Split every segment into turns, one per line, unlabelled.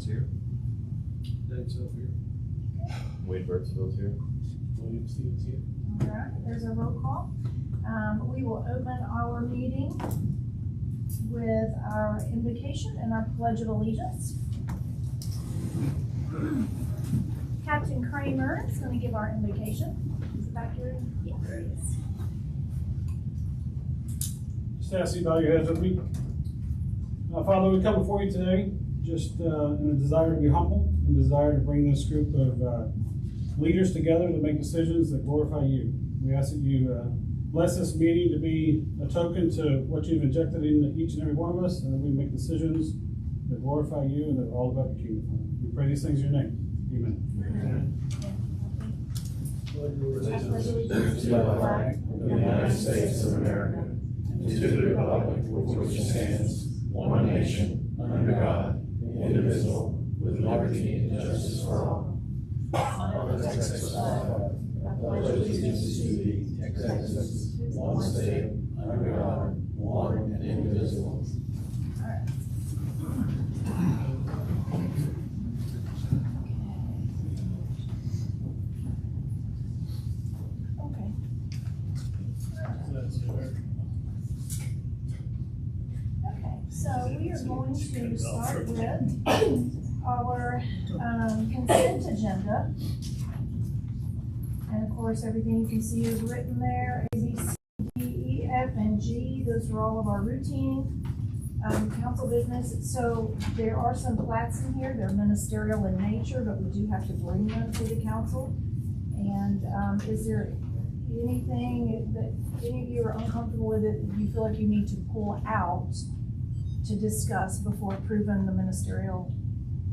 Stevens here.
Dave Self here.
Wade Burtsville's here.
William Stevens here.
All right, there's a roll call. We will open our meeting with our invocation and our pledge of allegiance. Captain Kramer is going to give our invocation. Is it back here? Yeah, there it is.
Just ask you to bow your heads with me. Father, we come before you today just in a desire to be humble and desire to bring this group of leaders together to make decisions that glorify you. We ask that you bless this meeting to be a token to what you've injected into each and every one of us, and that we make decisions that glorify you and that are all about your kingdom. We pray these things in your name. Amen.
Allegiance to the flag of the United States of America, and to the republic for which it stands, one nation, under God, indivisible, with liberty and justice for all. On the Texas flag, I pledge allegiance to thee, Texas, one state, under God, one and indivisible.
So we are going to start with our consent agenda. And of course, everything you can see is written there, A, B, C, D, E, F, and G. Those are all of our routine council business. So there are some plats in here. They're ministerial in nature, but we do have to bring them to the council. And is there anything that any of you are uncomfortable with it, you feel like you need to pull out to discuss before approving the ministerial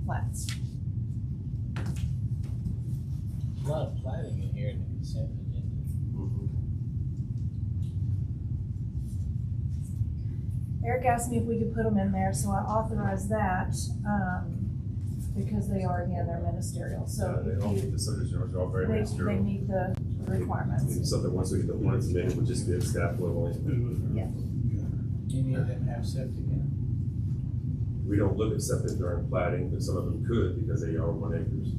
plats?
There's a lot of planning in here in the consent agenda.
Eric asked me if we could put them in there, so I authorized that, because they are, again, they're ministerial, so.
They all meet the subject, are all very ministerial.
They meet the requirements.
If something, once we get the warrants amended, we'll just be at staff level.
Yeah.
Any of them have septic in them?
We don't look at septic during plating, but some of them could because they are 1 acres.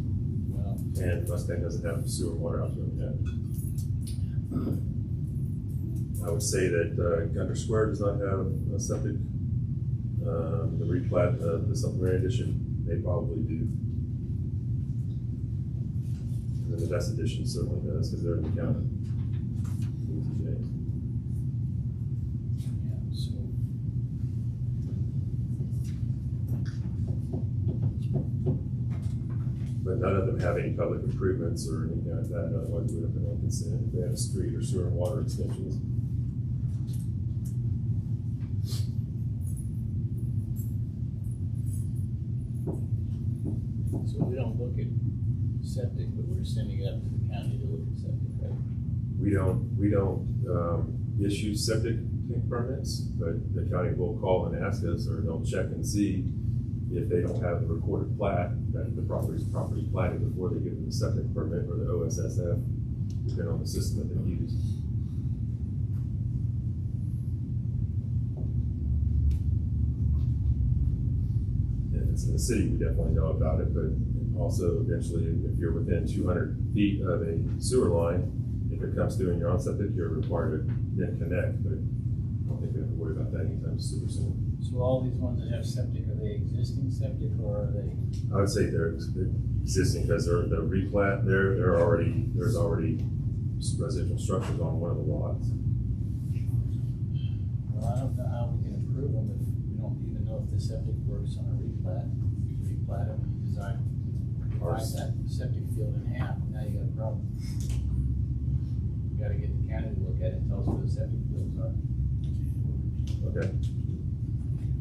Well,
And Mustang doesn't have sewer and water out to them yet. I would say that Gunter Square does not have a septic. The replat, the supplementary edition, they probably do. And then the best edition certainly does because they're in the county.
yeah, so.
But none of them have any public improvements or anything like that, otherwise we would have been on consent if they have street or sewer and water extensions.
So we don't look at septic, but we're sending it up to the county to look at septic, right?
We don't issue septic tank permits, but the county will call and ask us, or they'll check and see if they don't have the recorded plat, that the property is properly platted before they give them the septic permit or the OSSF, depending on the system that they use. If it's in the city, we definitely know about it, but also eventually, if you're within 200 feet of a sewer line, if it comes through and you're on septic, you're required to then connect, but I don't think we have to worry about that anytime super soon.
So all these ones that have septic, are they existing septic or are they?
I would say they're existing because they're the replat. There's already residential structures on one of the lots.
Well, I don't know how we can improve them if we don't even know if the septic works on a replat. You replat them, you divide that septic field in half, and now you got a problem. You gotta get the county to look at it and tell us where the septic fields are.
Okay.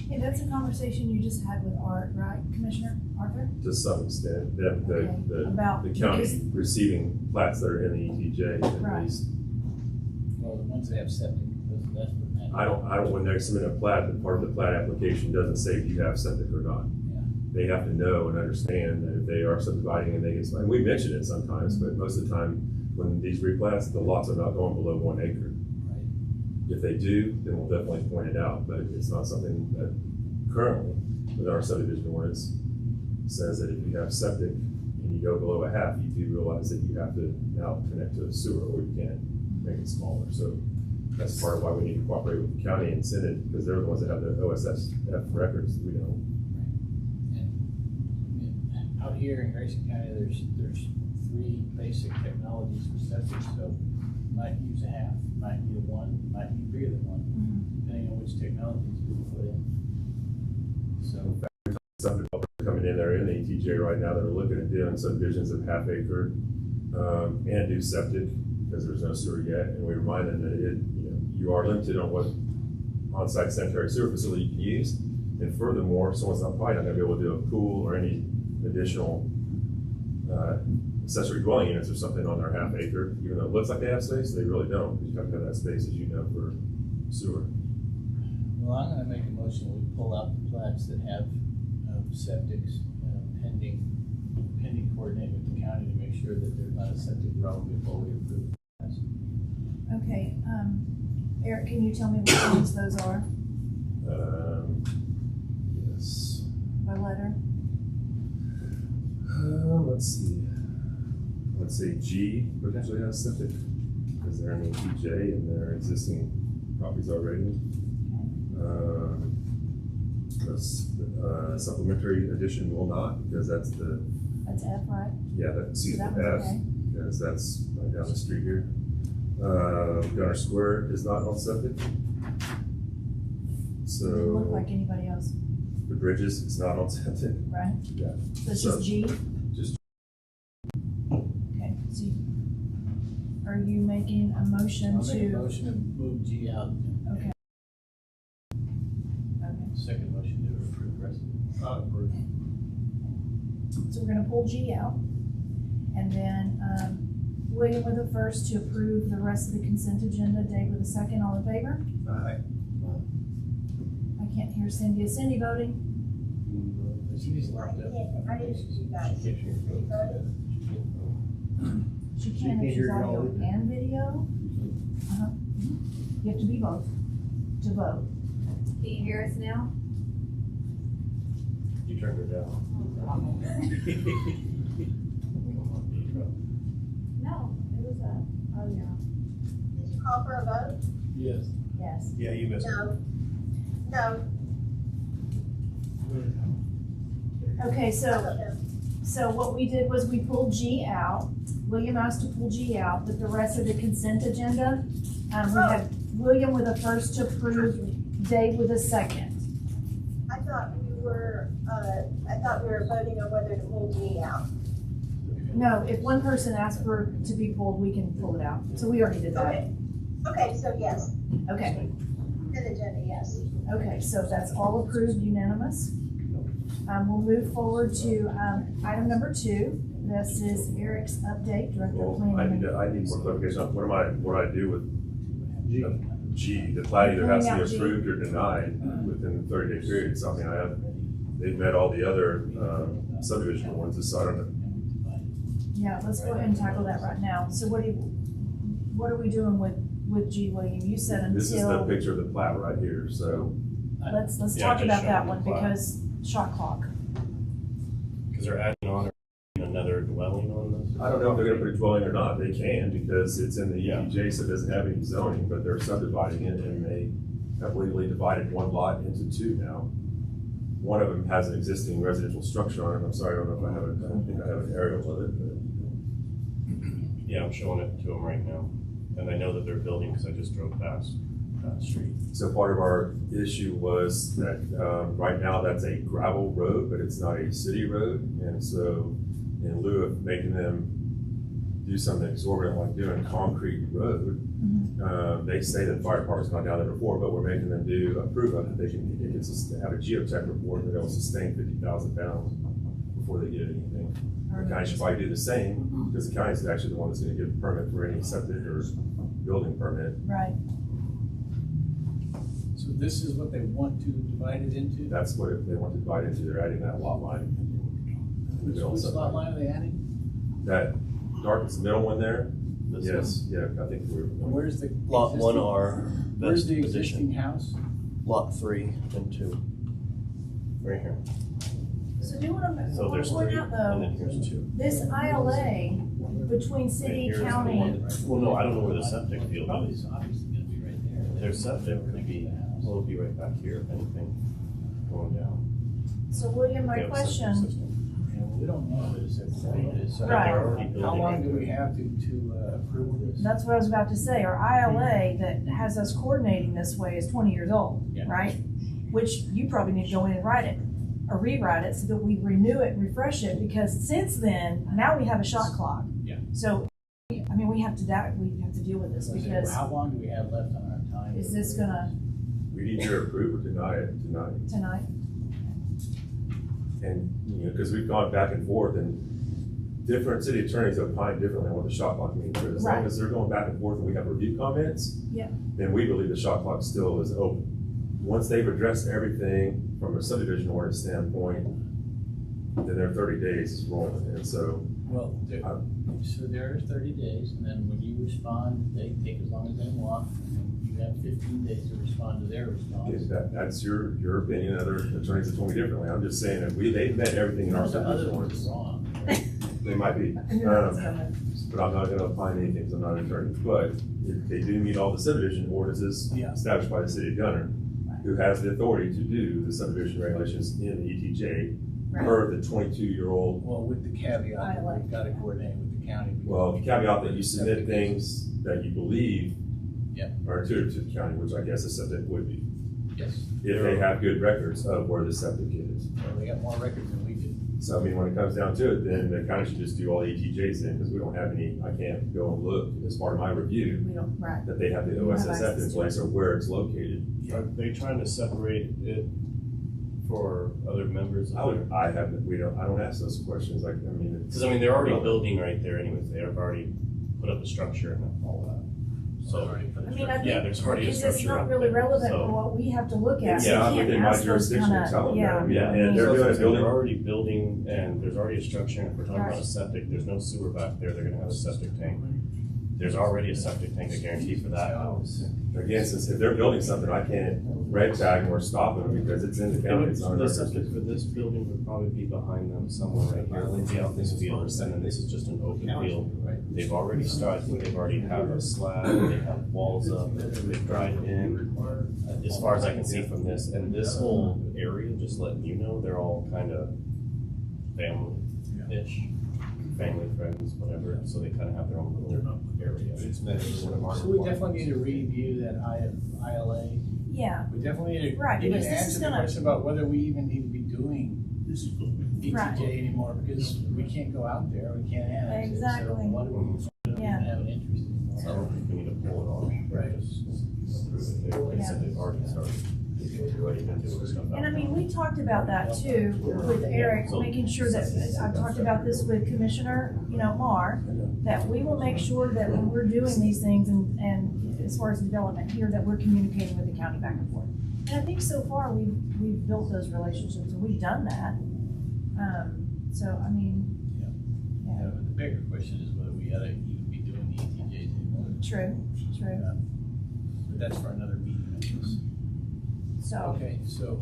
Hey, that's a conversation you just had with Art, right, Commissioner Arthur?
To some extent, the county
because-
receiving plats that are in the ETJ at
Right.
least.
Well, the ones that have septic, that's what matters.
I don't, when they submit a plat, the part of the plat application doesn't say if you have septic or not.
Yeah.
They have to know and understand that if they are subdividing and they get, and we mention it sometimes, but most of the time when these replats, the lots are not going below 1 acre.
Right.
If they do, then we'll definitely point it out, but it's not something that currently with our subdivision ordinance says that if you have septic and you go below a half, you do realize that you have to now connect to a sewer, or you can't make it smaller. So that's part of why we need to cooperate with the county and send it, because they're the ones that have the OSF records. We don't.
And out here in Grayson County, there's 3 basic technologies for septic, so you might use a half, might need a 1, might need bigger than 1, depending on which technologies we put in. So
Some developers coming in there in the ETJ right now that are looking at doing subdivisions of half acre and do septic because there's no sewer yet. And we remind them that you are limited on what on-site sanitary sewer facility you can use. And furthermore, someone's probably not going to be able to do a pool or any additional accessory dwelling units or something on their half acre, even though it looks like they have space. They really don't. You have to have that space, as you know, for sewer.
well, I'm gonna make a motion, we pull out the plats that have septics pending coordinating with the county to make sure that there's not a septic problem before we approve it.
Okay, Eric, can you tell me which ones those are
Yes.
by letter?
Let's see. Let's say G potentially has septic because they're in the ETJ and their existing properties already. Supplementary addition will not, because that's
F, right?
yeah, that's
So that
F,
one's okay.
because that's right down the street here. Gunter Square is not on septic.
Doesn't look
So
like anybody else,
the bridges is not on septic.
right?
Yeah.
So it's
So-
just G?
Just
Okay, so are you making a motion
I'll make a
to?
motion to move G out.
Okay. Okay,
Second motion to approve the rest of it. Approve.
so we're gonna pull G out. And then, William with the first to approve the rest of the consent agenda, Dave with the second, all in favor?
Aye.
I can't hear Cindy. Is Cindy voting?
She's locked up.
I didn't see you guys.
She can if
hear
she's
you
audio
all.
and video. Uh-huh. You have to be both to vote.
Can you hear us now?
You turned her down.
No, it was oh yeah. Did you call for a vote?
Yes.
Yes.
Yeah, you missed
No. No.
Okay,
I
so,
don't know.
so what we did was we pulled G out. William asked to pull G out, but the rest of the consent agenda, we had William with a first to approve, Dave with a second.
I thought we were voting on whether to pull G out.
No, if one person asked for it to be pulled, we can pull it out. So we already did that.
Okay. Okay, so yes,
Okay,
consent agenda, yes.
okay, so that's all approved unanimous. We'll move forward to, item number 2. This is Eric's update, Director of
Well,
Planning.
I need more clarification on what I do with G. The plat either has to
Pulling out G.
be approved or denied within the 30-day period. So I mean, they've met all the other subdivision ones, so I don't know.
Yeah, let's go ahead and tackle that right now. So what are we doing with G, William? You said until.
This is the picture of the plat right here, so.
Let's
Yeah,
talk
just
about
show
that
them
one
the plat.
because shot clock.
Because they're adding on another dwelling on this?
I don't know if they're gonna put a dwelling or not. They can, because it's in the
Yeah.
ETJ, so it doesn't have any zoning, but they're subdividing it, and they have legally divided one lot into 2 now. One of them has an existing residential structure on it. I'm sorry, I don't know if I don't think I have an aerial of it, but.
Yeah, I'm showing it to them right now. And I know that they're building because I just drove past that street.
So part of our issue was that, right now that's a gravel road, but it's not a city road. And so in lieu of making them do something exorbitant like doing concrete road, they say that the fire department's gone down there before, but we're making them approve of it. They can have a geotech report that will sustain 50,000 pounds before they get anything. The county should probably do the same, because the county is actually the one that's gonna give a permit for any septic or building permit.
Right.
So this is what they want to divide it into?
That's what they want to divide into. They're adding that lot line.
Which lot line are they adding?
That darkest middle one there?
This
Yes, yeah, I think we're.
And where's the?
Lot
existing-
1R,
Where's
best
the existing
position.
house?
Lot 3 and 2. Right here.
So do what I'm, I
So
want
there's
to point
three,
out
and
though,
then here's two.
this ILA between
And
city,
here's the
county,
one that- Well, no, I don't know where the septic field
Probably
is.
it's obviously gonna be right there.
Their septic could be, well, it'll be right back here, if anything, going down.
so William, my
They have a septic
question,
system.
Yeah, we don't know where the septic field is. So
Right.
They're already building
How long
right
do we
there.
have to approve this?
that's what I was about to say, our ILA that has us coordinating this way is 20 years old,
Yeah.
right? Which you probably need to go in and write it, or rewrite it so that we renew it, refresh it, because since then, now we have a shot clock.
Yeah.
So, I mean, we have to deal with this
So
because
how long do we have left on our time?
is this gonna,
We need your approval to deny it tonight.
tonight?
And, you know, because we've gone back and forth and different city attorneys opine differently on what the shot clock means. But as long
Right.
as they're going back and forth and we have review comments,
Yeah.
then we believe the shot clock still is open. Once they've addressed everything from a subdivision ordinance standpoint, then their 30 days is rolling. And so,
Well, so there's 30 days, and then when you respond, they take as long as they want, and then you have 15 days to respond to their response.
if that's your opinion. Other attorneys have told me differently. I'm just saying that they've met everything in our
The other
subdivision
one's
ordinance.
wrong.
They might be.
I knew that was coming.
But I'm not gonna opine anything because I'm not an attorney. But if they do meet all the subdivision ordinances
Yeah.
established by the city of Gunter, who has the authority to do the subdivision regulations in the ETJ, per the 22-year-old.
Well, with the caveat that we've got to coordinate with the county.
Well, caveat that you submit things that you believe
Yeah.
are intuitive to the county, which I guess a septic would be,
Yes,
if they have good records of where the septic is.
well, they got more records than we do.
So I mean, when it comes down to it, then the county should just do all the ETJs in, because we don't have any, I can't go and look as part of my review
We don't, right.
that they have the
You don't have
OSSF in
access to
place or where it's located.
Are they trying to separate it for other members of their?
I don't ask those questions, like, I mean.
Because I mean, they're already building right there anyways, they have already put up a structure and all that. So,
I mean, I
yeah, there's already a
because it's
structure
not
up
really
there,
relevant
so-
for what we have to look at. So
Yeah,
you can't
within my
ask those
jurisdiction to
kinda-
tell them
yeah,
that,
Yeah,
I mean,
and they're doing a
they're
building.
already building and there's already a structure, and if we're talking about
Right.
a septic, there's no sewer back there, they're gonna have a septic tank. There's already a septic tank, I guarantee for that house.
Again, since if they're building something, I can't red tag them or stop them because it's in the county. It's not in
The
our
septic
jurisdiction.
for this building would probably be behind them somewhere right here, Lindsay out this field, and then this is just an open field. They've already started, they've already have a slab, they have walls up, they've dried in. As far as I can see from this, and this whole area, just letting you know, they're all kind of family-ish, family, friends, whatever, so they kind of have their own little area.
So we definitely need to review that ILA.
Yeah,
We definitely need to
Right,
even
because this is
answer the
gonna-
question about whether we even need to be doing
Right.
ETJ anymore, because we can't go out there, we can't annex it.
Exactly.
So why do we even
Yeah.
have an interest in
So I
it?
don't think we need to pull it off.
Right.
Just approve it. They said they've already started. They've already been doing stuff out
and I mean,
there.
we talked about that too with Eric, making sure that, I've talked about this with Commissioner, Mar, that we will make sure that when we're doing these things and as far as development here, that we're communicating with the county back and forth. And I think so far, we've built those relationships and we've done that. So, I mean,
Yeah, but the bigger question is whether we ought to even be doing the ETJs anymore.
true.
But that's for another meeting, I guess.
So,
Okay, so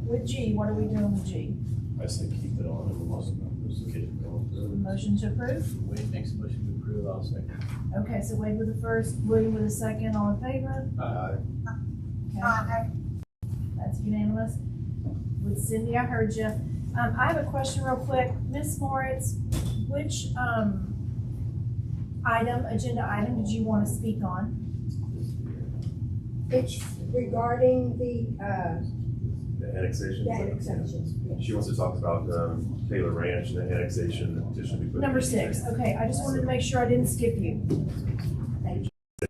with G, what are we doing with G?
I say keep it on and we'll just get it going through.
Motion to approve?
Wade makes a motion to approve, I'll second.
Okay, so Wade with the first, William with the second, all in favor? Okay. That's unanimous. With Cindy, I heard you. I have a question real quick. Ms. Moritz, which, agenda item did you want to speak on?
It's regarding the
annexation.
annexations.
She wants to talk about Taylor Ranch and the annexation, the petition we put.
Number 6. Okay, I just wanted to make sure I didn't skip you.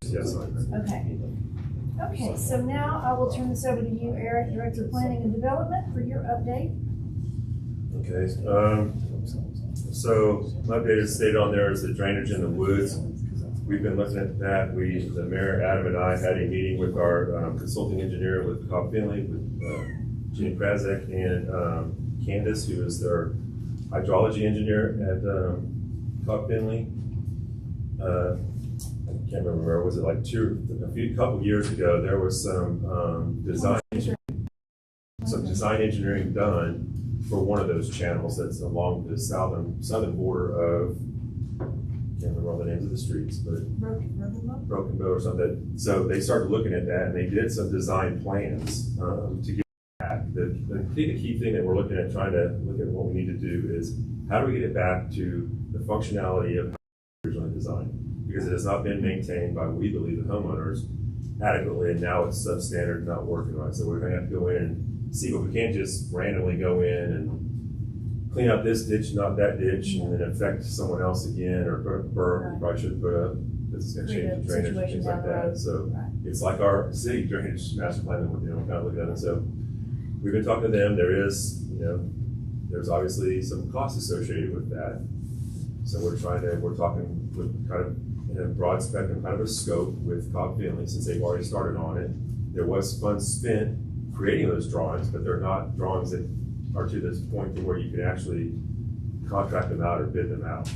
Yes, sorry.
Okay. Okay, so now I will turn this over to you, Eric, Director of Planning and Development, for your update.
Okay, so my update is stated on there is the drainage in the woods. We've been looking at that. The mayor, Adam, and I had a meeting with our consulting engineer with Cobb Finley, with Jenny Krasek and Candace, who is their hydrology engineer at Cobb Finley. I can't remember, was it like couple years ago, there was some design engineering done for one of those channels that's along the southern border of, can't remember all the names of the streets, but Broken Bow or something. So they started looking at that, and they did some design plans to get back. The key thing that we're looking at, trying to look at what we need to do is how do we get it back to the functionality of how it was originally designed? Because it has not been maintained by, we believe, the homeowners adequately, and now it's substandard, not working right. So we're going to have to go in and see, but we can't just randomly go in and clean out this ditch, not that ditch, and then affect someone else again, or put up a berm you probably shouldn't put up, because it's going to change the drainage and things like that. So it's like our city drainage master plan that we're kind of looking at it. So we've been talking to them. There is, there's obviously some costs associated with that. So we're talking with kind of in a broad spectrum, kind of a scope with Cobb Finley, since they've already started on it. There was funds spent creating those drawings, but they're not drawings that are to this point to where you can actually contract them out or bid them out.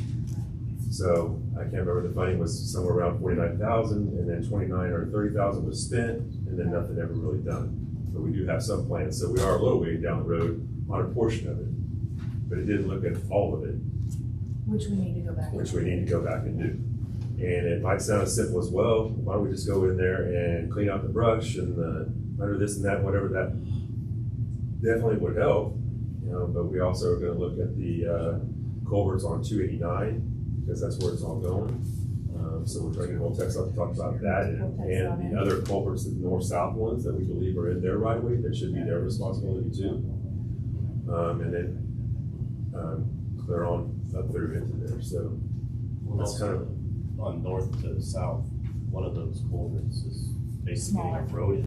So I can't remember, the funding was somewhere around 49,000, and then 29 or 30,000 was spent, and then nothing ever really done. But we do have some plans, so we are a little way down the road on a portion of it. But it didn't look at all of it.
Which we need to go back.
Which we need to go back and do. And it might sound as simple as, well, why don't we just go in there and clean out the brush and under this and that, whatever, that definitely would help. But we also are going to look at the culverts on 289, because that's where it's all going. So we're trying to get a little text up to talk about that, and the other culverts, the north-south ones that we believe are in their right of way, that should be their responsibility too. And then clear on up through into there. So that's kind of
on north to south. One of those culverts is basically eroded.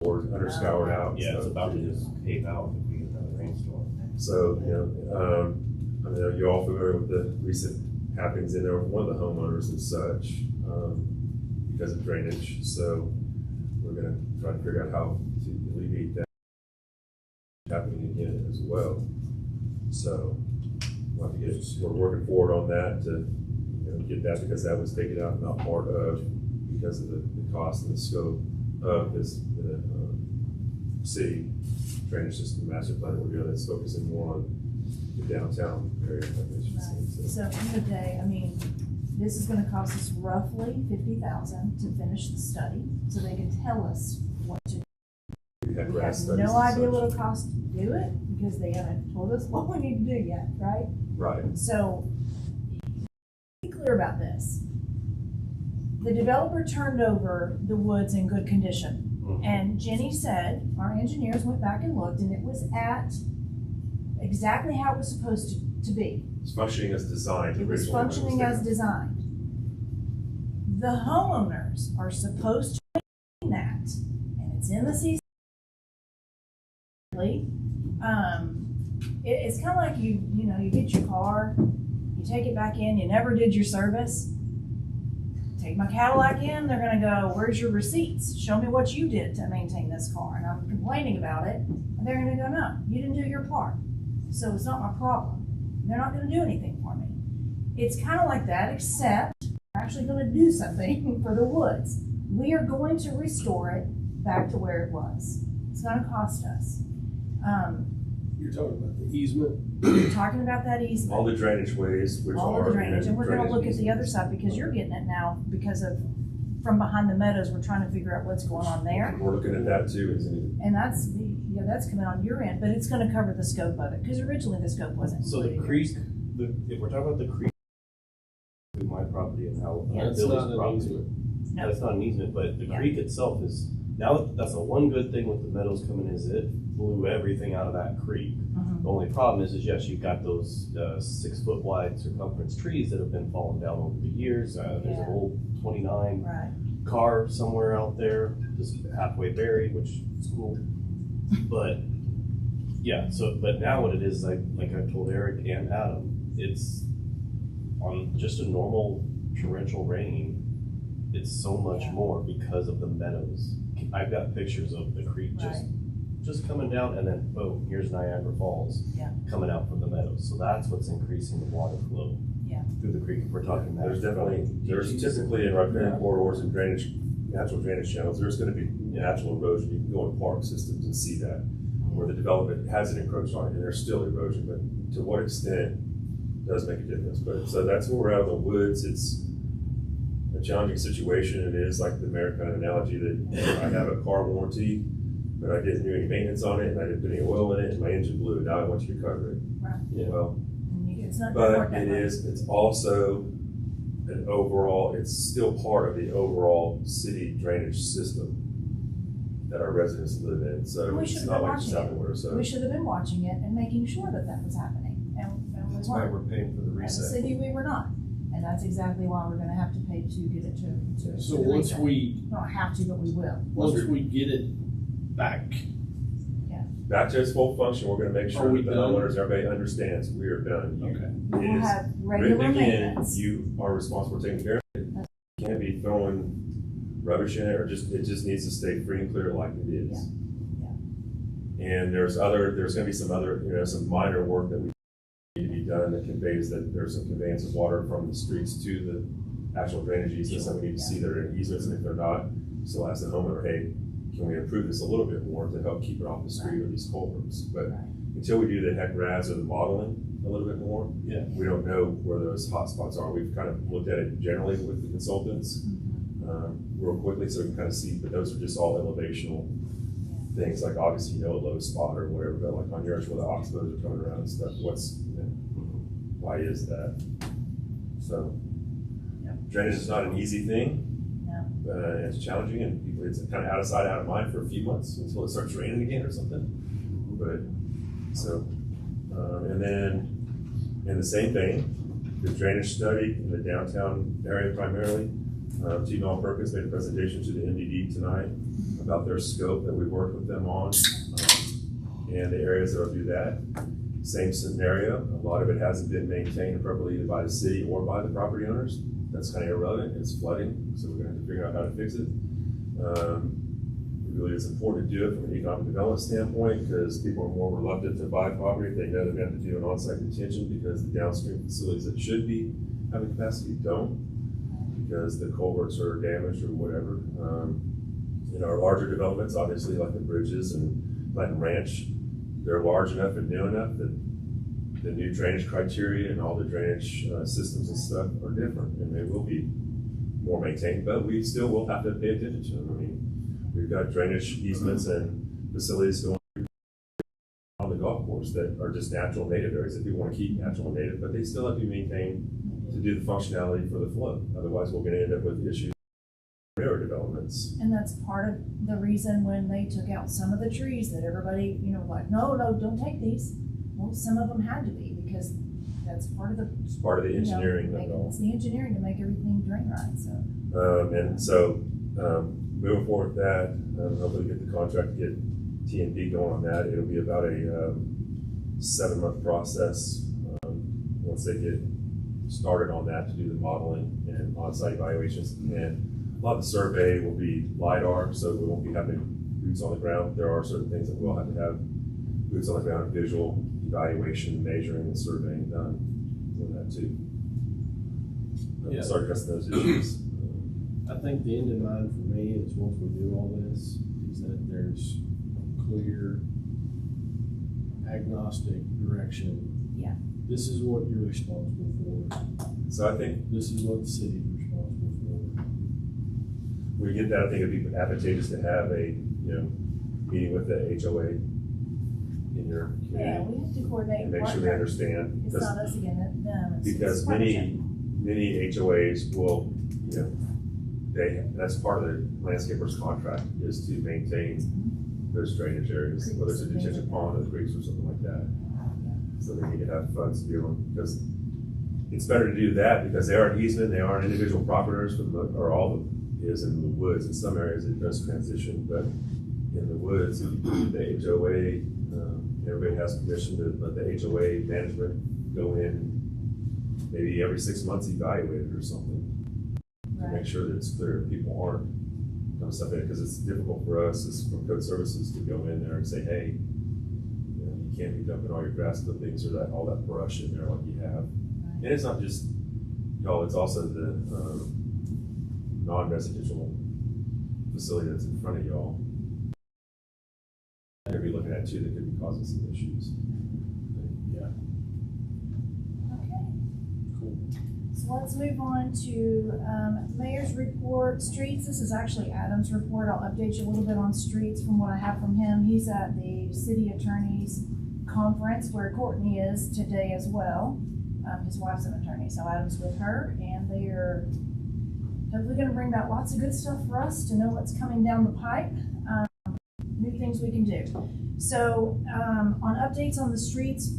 Or under-scoured out.
Yeah, it's about to just cave out if we get another rainstorm.
So, I mean, you're all familiar with the recent happenings in there with one of the homeowners and such, because of drainage. So we're going to try to figure out how to alleviate that happening again as well. So we'll have to we're working forward on that to get that, because that was taken out, not part of, because of the cost and the scope of this city drainage system master plan that we're doing, that's focusing more on the downtown area.
So end of the day, I mean, this is gonna cost us roughly $50,000 to finish the study, so they can tell us what to do.
We have
We have no idea what it'll cost to do it, because they haven't told us what we need to do yet, right?
Right.
So, be clear about this. The developer turned over the woods in good condition. And Jenny said, our engineers went back and looked, and it was at exactly how it was supposed to be.
It's functioning as designed.
It was functioning as designed. The homeowners are supposed to maintain that, and it's in the CC. It's kind of like you get your car, you take it back in, you never did your service. Take my Cadillac in, they're gonna go, where's your receipts? Show me what you did to maintain this car. And I'm complaining about it, and they're gonna go, no, you didn't do your part. So it's not my problem. They're not gonna do anything for me. It's kind of like that, except we're actually gonna do something for the woods. We are going to restore it back to where it was. It's gonna cost us.
You're talking about the easement?
We're talking about that easement.
All the drainage ways, which
All
are
of the drainage, and we're gonna
drainage
look at the
easements.
other side, because you're getting it now, because of, from behind the meadows, we're trying to figure out what's going on there.
We're looking at that too.
And that's coming on your end, but it's gonna cover the scope of it, because originally the scope wasn't
So the
included.
creek, if we're talking about the creek, to my property and how
Yeah.
That's not
Billy's
an
property.
easement.
No.
That's not an easement, but the
Yeah.
creek itself is, now that's the one good thing with the meadows coming is it blew everything out of that creek.
Mhm.
The only problem is yes, you've got those 6-foot wide circumference trees that have been falling down over the years. There's
Yeah.
an old 29
Right.
car somewhere out there, just halfway buried, which is cool. But yeah, but now what it is, like I told Eric and Adam, it's on just a normal torrential rain, it's so much
Yeah.
more because of the meadows. I've got pictures of the creek just coming down, and then boom, here's Niagara Falls coming out from the meadows. So that's what's increasing the water flow through the creek. If we're talking that.
There's typically in riparian corridors and drainage, natural drainage channels, there's going to be natural erosion. You can go in park systems and see that. where the development hasn't encroached on it, and there's still erosion, but to what extent does make a difference. But so that's where we're out in the woods. It's a challenging situation. It is like the American analogy that I have a car warranty, but I didn't do any maintenance on it, and I didn't put any oil in it, and my engine blew. Now I want you to cover it.
Right.
Yeah.
Well,
It's not gonna work
but
that way.
it's also an overall, it's still part of the overall city drainage system that our residents live in. So
We
it's
should have
not
been
like it's
watching
out of order. So
We should have been watching it and making sure that that was happening, and we
That's why
weren't.
we're paying for the
As a
reset.
city, we were not, and that's exactly why we're gonna have to pay to get it to
So
the
once
reset.
we,
We don't have to, but we will.
once we get it back,
back to its full function, we're gonna make sure
Are we
that the
done?
homeowners, everybody understands we are done.
okay.
We
It
will
is
have
written
regular
again,
maintenance.
you are responsible for taking care of it. You can't be throwing rubbish in it, or it just needs to stay free and clear like it is. And there's gonna be some other, some minor work that we need to be done that conveys that there's some conveyance of water from the streets to the actual drainage easements that we need to see that are in easements, and if they're not, still ask the homeowner, hey, can we improve this a little bit more to help keep it off the street or these culverts? But
Right.
until we do the HEC-RAS or the modeling a little bit more,
Yeah.
we don't know where those hot spots are. We've kind of looked at it generally with the consultants real quickly, so we can kind of see, but those are just all elevational things, like obviously a low spot or whatever, but like on yours where the oxbows are coming around and stuff, why is that? So drainage is not an easy thing.
No.
It's challenging, and people, it's kind of out of sight, out of mind for a few months until it starts raining again or something. But so, and then in the same vein, the drainage study in the downtown area primarily, T. Noel Perkins made a presentation to the MDD tonight about their scope that we worked with them on, and the areas that will do that. Same scenario, a lot of it hasn't been maintained appropriately either by the city or by the property owners. That's kind of irrelevant, it's flooding, so we're gonna have to figure out how to fix it. Really, it's important to do it from an economic development standpoint, because people are more reluctant to buy property if they know they're gonna have to do an on-site detention, because the downstream facilities that should be having capacity don't, because the culverts are damaged or whatever. In our larger developments, obviously like the bridges and Platinum Ranch, they're large enough and new enough that the new drainage criteria and all the drainage systems and stuff are different, and they will be more maintained, but we still will have to pay attention to them. I mean, we've got drainage easements and facilities going on the golf course that are just natural native areas that people want to keep natural and native, but they still have to be maintained to do the functionality for the flow. Otherwise, we're going to end up with issues with railroad developments.
And that's part of the reason when they took out some of the trees that everybody, like, no, don't take these. Well, some of them had to be, because that's part of the.
It's part of the engineering of it all.
It's the engineering to make everything drain right, so.
And so, moving forward with that, hopefully get the contract, get TNP going on that. It'll be about a 7-month process once they get started on that to do the modeling and on-site evaluations. And a lot of the survey will be LiDAR, so we won't be having boots on the ground. There are certain things that we'll have to have boots on the ground, visual evaluation, measuring, and surveying done with that too.
Yeah.
Start addressing those issues.
I think the end in mind for me is once we do all this, is that there's clear agnostic direction.
Yeah.
This is what you're responsible for.
So I think
This is what the city's responsible for.
we get that. I think it'd be advantageous to have a, meeting with the HOA in your
Yeah,
community
we have to coordinate.
and make sure they
partner.
understand.
It's not us again, it's them. It's
Because
partnership.
many HOAs will, that's part of the landscaper's contract is to maintain those drainage areas, whether it's a detention pond or the creeks or something like that. So they need to have funds to be able, because it's better to do that because they are an easement, they aren't individual property owners, or all of it is in the woods. In some areas it does transition, but in the woods, if you do the HOA, everybody has permission to let the HOA management go in maybe every 6 months evaluate it or something. To make sure that it's clear people aren't dumping stuff in it, because it's difficult for us as from code services to go in there and say, hey, you can't be dumping all your grass clippings or all that brush in there like you have. And it's not just y'all, it's also the non-residential facility that's in front of y'all. They're gonna be looking at that too, that could be causing some issues.
Yeah,
Okay.
cool.
So let's move on to Mayor's report, streets. This is actually Adam's report. I'll update you a little bit on streets from what I have from him. He's at the city attorney's conference where Courtney is today as well. His wife's an attorney, so Adam's with her, and they are hopefully going to bring back lots of good stuff for us to know what's coming down the pipe, new things we can do. So on updates on the streets,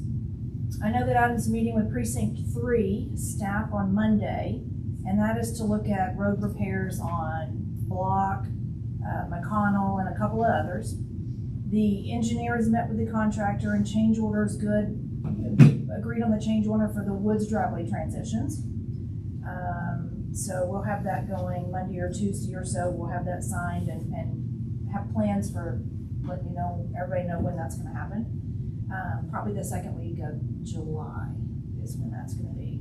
I know that Adam's meeting with Precinct 3 staff on Monday, and that is to look at road repairs on Block, McConnell, and a couple of others. The engineer has met with the contractor, and change order is good. Agreed on the change order for the Woods driveway transitions. So we'll have that going Monday or Tuesday or so. We'll have that signed and have plans for letting everybody know when that's going to happen. Probably the second week of July is when that's going to be.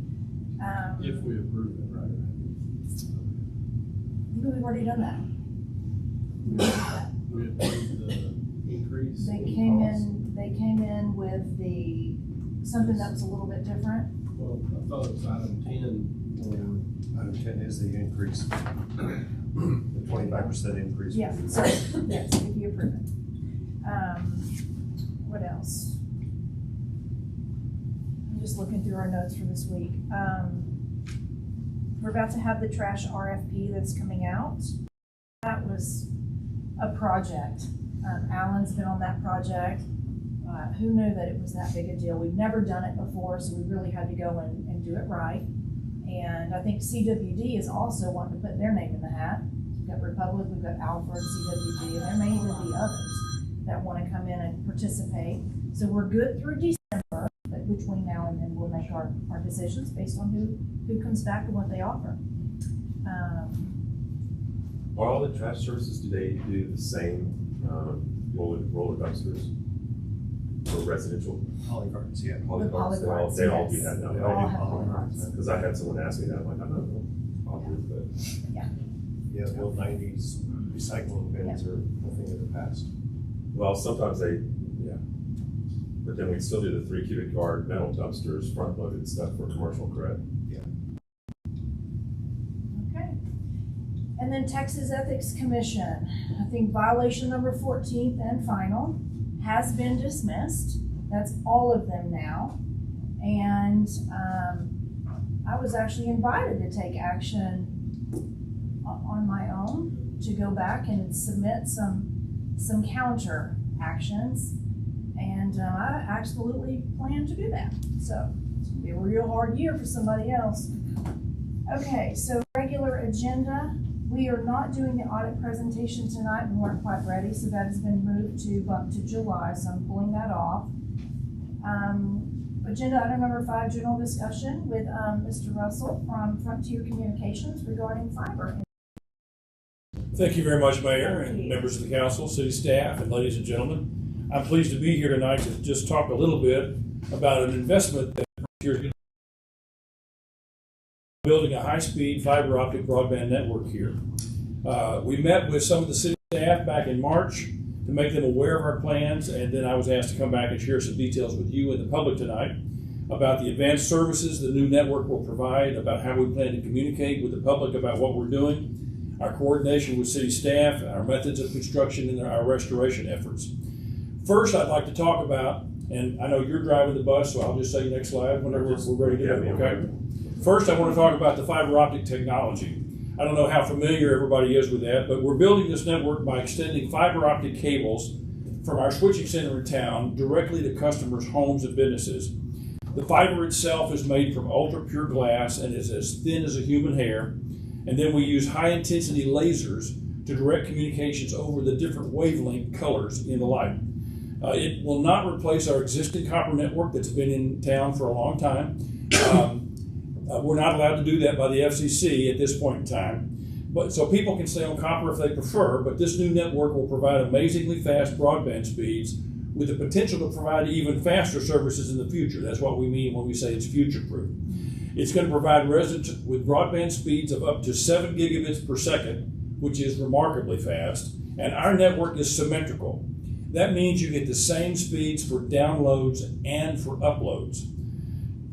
If we approve it, right?
We've already done that.
We approved the increase.
They
in
came
cost.
in. They came in with something that was a little bit different.
Well, I thought it was item 10, or
Item 10 is the increase, the 25% increase.
Yeah. So yes, if you approve it. What else? I'm just looking through our notes for this week. We're about to have the trash RFP that's coming out. That was a project. Alan's been on that project. Who knew that it was that big a deal? We've never done it before, so we really had to go and do it right. And I think CWD is also wanting to put their name in the hat. We've got Republic, we've got Alfred, CWD, and there may even be others that want to come in and participate. So we're good through December, but between now and then we'll make our decisions based on who comes back and what they offer.
Are all the trash services, do they do the same roller dumpsters for residential?
Polycarts, yeah.
Polycarts,
They all do
yes.
that now.
They all have polycarts.
Because I had someone ask me that, I'm like, I don't know, I'll do it, but.
Yeah, the old 90s recycling bins are a thing of the past.
Well, sometimes they, yeah. But then we still do the 3 cubic yard metal dumpsters, front loaded stuff for commercial credit.
Okay. And then Texas Ethics Commission, I think violation number 14th and final has been dismissed. That's all of them now. And I was actually invited to take action on my own to go back and submit some counter actions. And I absolutely plan to do that. So it's gonna be a real hard year for somebody else. Okay, so regular agenda. We are not doing the audit presentation tonight. We weren't quite ready, so that has been moved to July, so I'm pulling that off. Agenda item number 5, general discussion with Mr. Russell from Frontier Communications regarding fiber.
Thank you very much, Mayor,
Thank
and
you.
members of the council, city staff, and ladies and gentlemen. I'm pleased to be here tonight to just talk a little bit about an investment that Frontier is building a high-speed fiber optic broadband network here. We met with some of the city staff back in March to make them aware of our plans, and then I was asked to come back and share some details with you and the public tonight about the advanced services the new network will provide, about how we plan to communicate with the public about what we're doing, our coordination with city staff, our methods of construction, and our restoration efforts. First, I'd like to talk about, and I know you're driving the bus, so I'll just say next slide whenever we're ready to go, okay? First, I want to talk about the fiber optic technology. I don't know how familiar everybody is with that, but we're building this network by extending fiber optic cables from our switching center in town directly to customers' homes and businesses. The fiber itself is made from ultra pure glass and is as thin as a human hair. And then we use high intensity lasers to direct communications over the different wavelength colors in the light. It will not replace our existing copper network that's been in town for a long time. We're not allowed to do that by the FCC at this point in time. But so people can stay on copper if they prefer, but this new network will provide amazingly fast broadband speeds with the potential to provide even faster services in the future. That's what we mean when we say it's future-proof. It's going to provide residents with broadband speeds of up to 7 gigabits per second, which is remarkably fast, and our network is symmetrical. That means you get the same speeds for downloads and for uploads.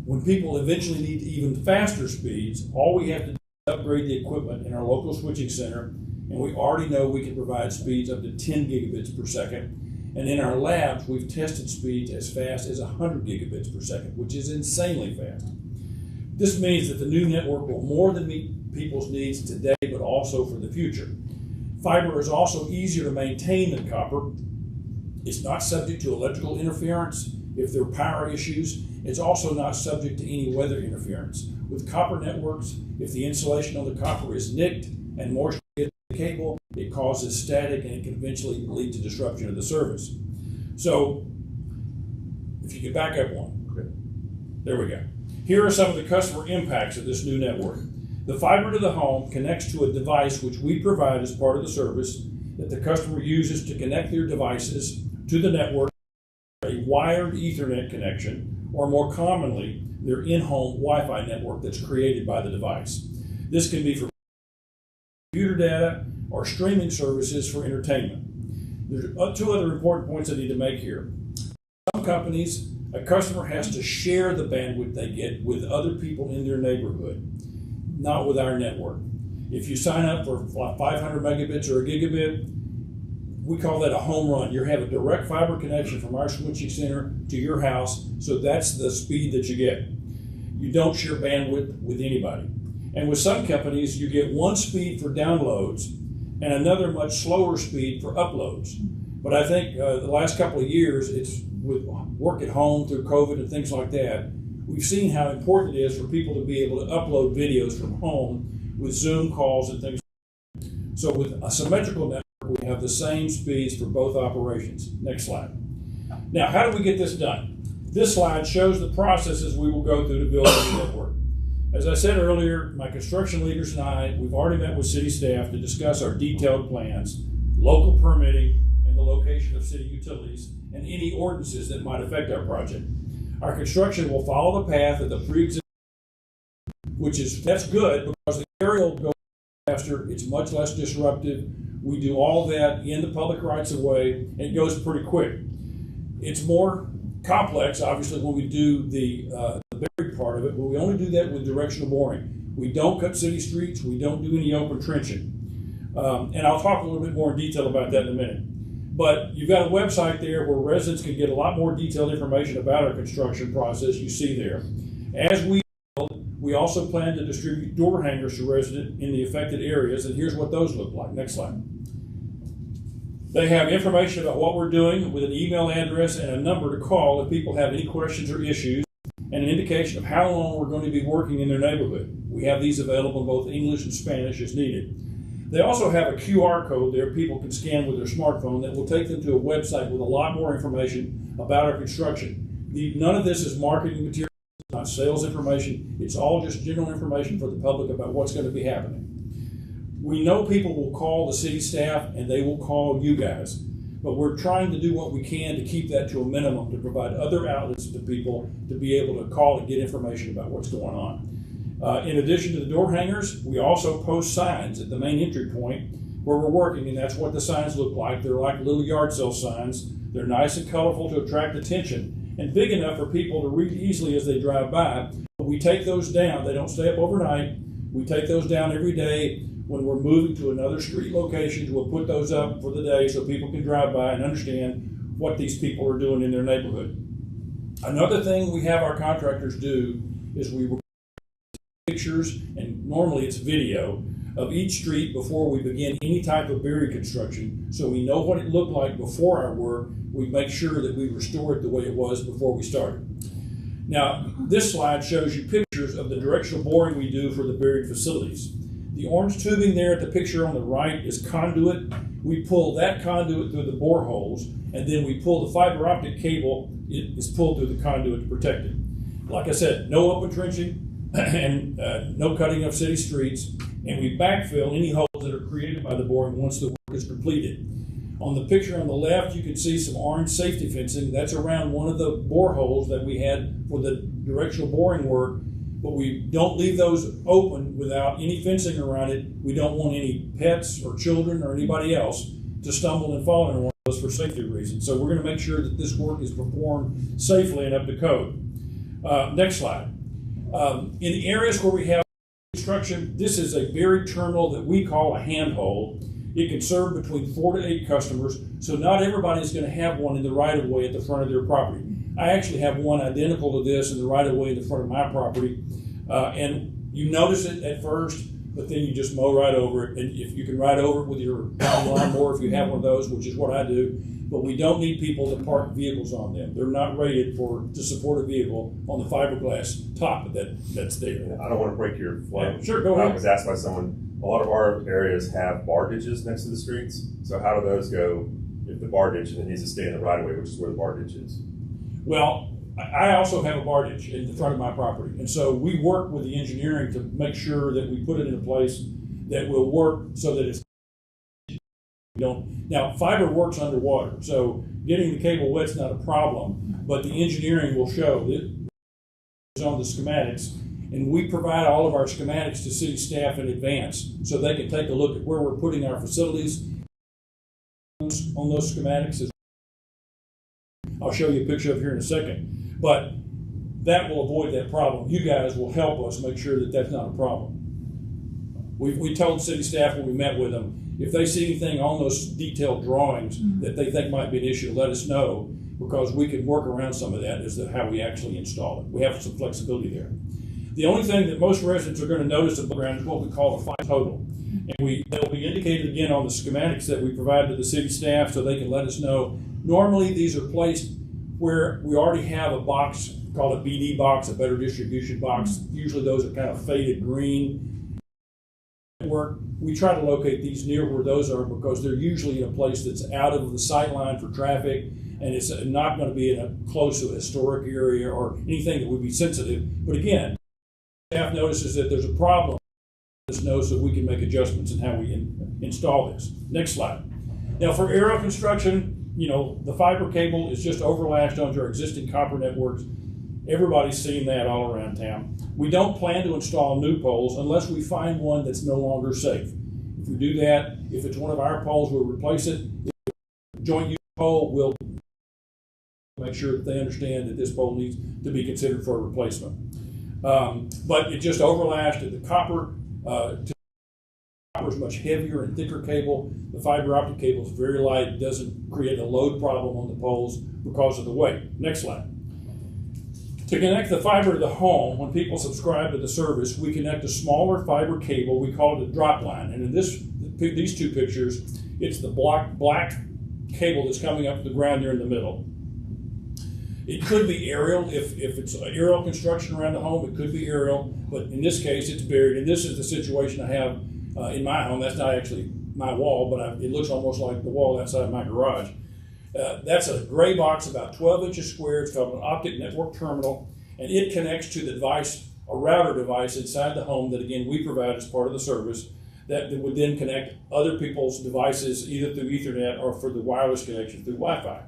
When people eventually need even faster speeds, all we have to do is upgrade the equipment in our local switching center, and we already know we can provide speeds up to 10 gigabits per second. And in our labs, we've tested speeds as fast as 100 gigabits per second, which is insanely fast. This means that the new network will more than meet people's needs today, but also for the future. Fiber is also easier to maintain than copper. It's not subject to electrical interference if there are power issues. It's also not subject to any weather interference. With copper networks, if the insulation on the copper is nicked and moisture hits the cable, it causes static and it can eventually lead to disruption of the service. So, if you could back up one.
Okay.
There we go. Here are some of the customer impacts of this new network. The fiber to the home connects to a device which we provide as part of the service that the customer uses to connect their devices to the network, a wired Ethernet connection, or more commonly, their in-home Wi-Fi network that's created by the device. This can be for computer data or streaming services for entertainment. There's two other important points I need to make here. Some companies, a customer has to share the bandwidth they get with other people in their neighborhood, not with our network. If you sign up for 500 megabits or a gigabit, we call that a home run. You have a direct fiber connection from our switching center to your house, so that's the speed that you get. You don't share bandwidth with anybody. And with some companies, you get one speed for downloads and another much slower speed for uploads. But I think the last couple of years, it's with work at home through COVID and things like that, we've seen how important it is for people to be able to upload videos from home with Zoom calls and things. So with a symmetrical network, we have the same speeds for both operations. Next slide. Now, how do we get this done? This slide shows the processes we will go through to build the network. As I said earlier, my construction leaders and I, we've already met with city staff to discuss our detailed plans, local permitting, and the location of city utilities, and any ordinances that might affect our project. Our construction will follow the path of the pre-existing, that's good because the area will go faster, it's much less disruptive. We do all that in the public rights of way, and it goes pretty quick. It's more complex, obviously, when we do the buried part of it, but we only do that with directional boring. We don't cut city streets, we don't do any open trenching. And I'll talk a little bit more in detail about that in a minute. But you've got a website there where residents can get a lot more detailed information about our construction process you see there. As we build, we also plan to distribute door hangers to residents in the affected areas, and here's what those look like. Next slide. They have information about what we're doing with an email address and a number to call if people have any questions or issues, and an indication of how long we're going to be working in their neighborhood. We have these available in both English and Spanish as needed. They also have a QR code there people can scan with their smartphone that will take them to a website with a lot more information about our construction. None of this is marketing material, it's not sales information, it's all just general information for the public about what's going to be happening. We know people will call the city staff and they will call you guys, but we're trying to do what we can to keep that to a minimum to provide other outlets to people to be able to call and get information about what's going on. In addition to the door hangers, we also post signs at the main entry point where we're working, and that's what the signs look like. They're like little yard sale signs. They're nice and colorful to attract attention and big enough for people to read easily as they drive by. But we take those down. They don't stay up overnight. We take those down every day. When we're moving to another street location, we'll put those up for the day so people can drive by and understand what these people are doing in their neighborhood. Another thing we have our contractors do is we record pictures, and normally it's video, of each street before we begin any type of buried construction, so we know what it looked like before our work. We make sure that we restore it the way it was before we started. Now, this slide shows you pictures of the directional boring we do for the buried facilities. The orange tubing there at the picture on the right is conduit. We pull that conduit through the boreholes, and then we pull the fiber optic cable. It is pulled through the conduit to protect it. Like I said, no open trenching and no cutting of city streets, and we backfill any holes that are created by the boring once the work is completed. On the picture on the left, you can see some orange safety fencing. That's around one of the boreholes that we had for the directional boring work, but we don't leave those open without any fencing around it. We don't want any pets or children or anybody else to stumble and fall in one for safety reasons. So we're going to make sure that this work is performed safely and up to code. Next slide. In areas where we have construction, this is a buried terminal that we call a handhold. It can serve between 4 to 8 customers, so not everybody is going to have one in the right-of-way at the front of their property. I actually have one identical to this in the right-of-way in the front of my property, and you notice it at first, but then you just mow right over it, and if you can ride over it with your lawnmower if you have one of those, which is what I do, but we don't need people to park vehicles on them. They're not rated to support a vehicle on the fiberglass top that's there.
I don't want to break your flow.
Yeah, sure, go ahead.
I was asked by someone, a lot of our areas have bar ditches next to the streets. So how do those go if the bar ditch and it needs to stay in the right of way, which is where the bar ditch is?
Well, I also have a bar ditch in the front of my property. And so we work with the engineering to make sure that we put it in a place that will work so that it's Now, fiber works underwater, so getting the cable wet's not a problem, but the engineering will show that it's on the schematics, and we provide all of our schematics to city staff in advance so they can take a look at where we're putting our facilities on those schematics. I'll show you a picture of here in a second, but that will avoid that problem. You guys will help us make sure that that's not a problem. We told city staff when we met with them, if they see anything on those detailed drawings that they think might be an issue, let us know, because we can work around some of that as to how we actually install it. We have some flexibility there. The only thing that most residents are going to notice above ground is what we call the fiber total. And they'll be indicated again on the schematics that we provide to the city staff so they can let us know. Normally these are placed where we already have a box called a BD box, a better distribution box. Usually those are kind of faded green. We try to locate these near where those are because they're usually in a place that's out of the sight line for traffic, and it's not going to be in a close to a historic area or anything that would be sensitive. But again, staff notices that there's a problem, let us know so we can make adjustments in how we install this. Next slide. Now for aerial construction, the fiber cable is just overlashed onto our existing copper networks. Everybody's seen that all around town. We don't plan to install new poles unless we find one that's no longer safe. If we do that, if it's one of our poles, we'll replace it. If it's a joint use pole, we'll make sure that they understand that this pole needs to be considered for a replacement. But it just overlashed at the copper. The copper is much heavier and thicker cable. The fiber optic cable is very light. It doesn't create a load problem on the poles because of the weight. Next slide. To connect the fiber to the home, when people subscribe to the service, we connect a smaller fiber cable. We call it a drop line. And in these two pictures, it's the black cable that's coming up to the ground there in the middle. It could be aerial. If it's aerial construction around the home, it could be aerial. But in this case, it's buried. And this is the situation I have in my home. That's not actually my wall, but it looks almost like the wall outside my garage. That's a gray box about 12 inches square. It's called an optic network terminal, and it connects to the device, a router device inside the home that, again, we provide as part of the service that would then connect other people's devices either through Ethernet or for the wireless connection through Wi-Fi.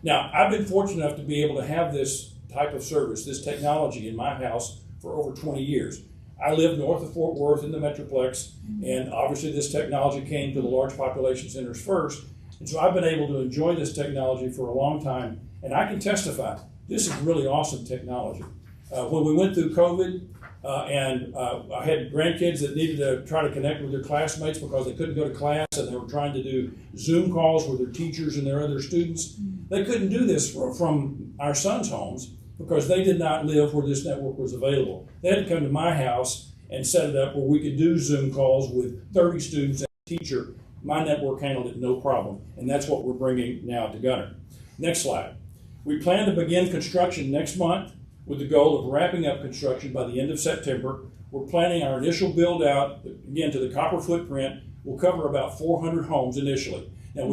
Now, I've been fortunate enough to be able to have this type of service, this technology in my house for over 20 years. I live north of Fort Worth in the Metroplex, and obviously this technology came to the large population centers first. And so I've been able to enjoy this technology for a long time, and I can testify, this is really awesome technology. When we went through COVID, and I had grandkids that needed to try to connect with their classmates because they couldn't go to class, and they were trying to do Zoom calls with their teachers and their other students. They couldn't do this from our sons' homes because they did not live where this network was available. They had to come to my house and set it up where we could do Zoom calls with 30 students and a teacher. My network handled it no problem, and that's what we're bringing now to Gunter. Next slide. We plan to begin construction next month with the goal of wrapping up construction by the end of September. We're planning our initial build out, again, to the copper footprint. Will cover about 400 homes initially. Now,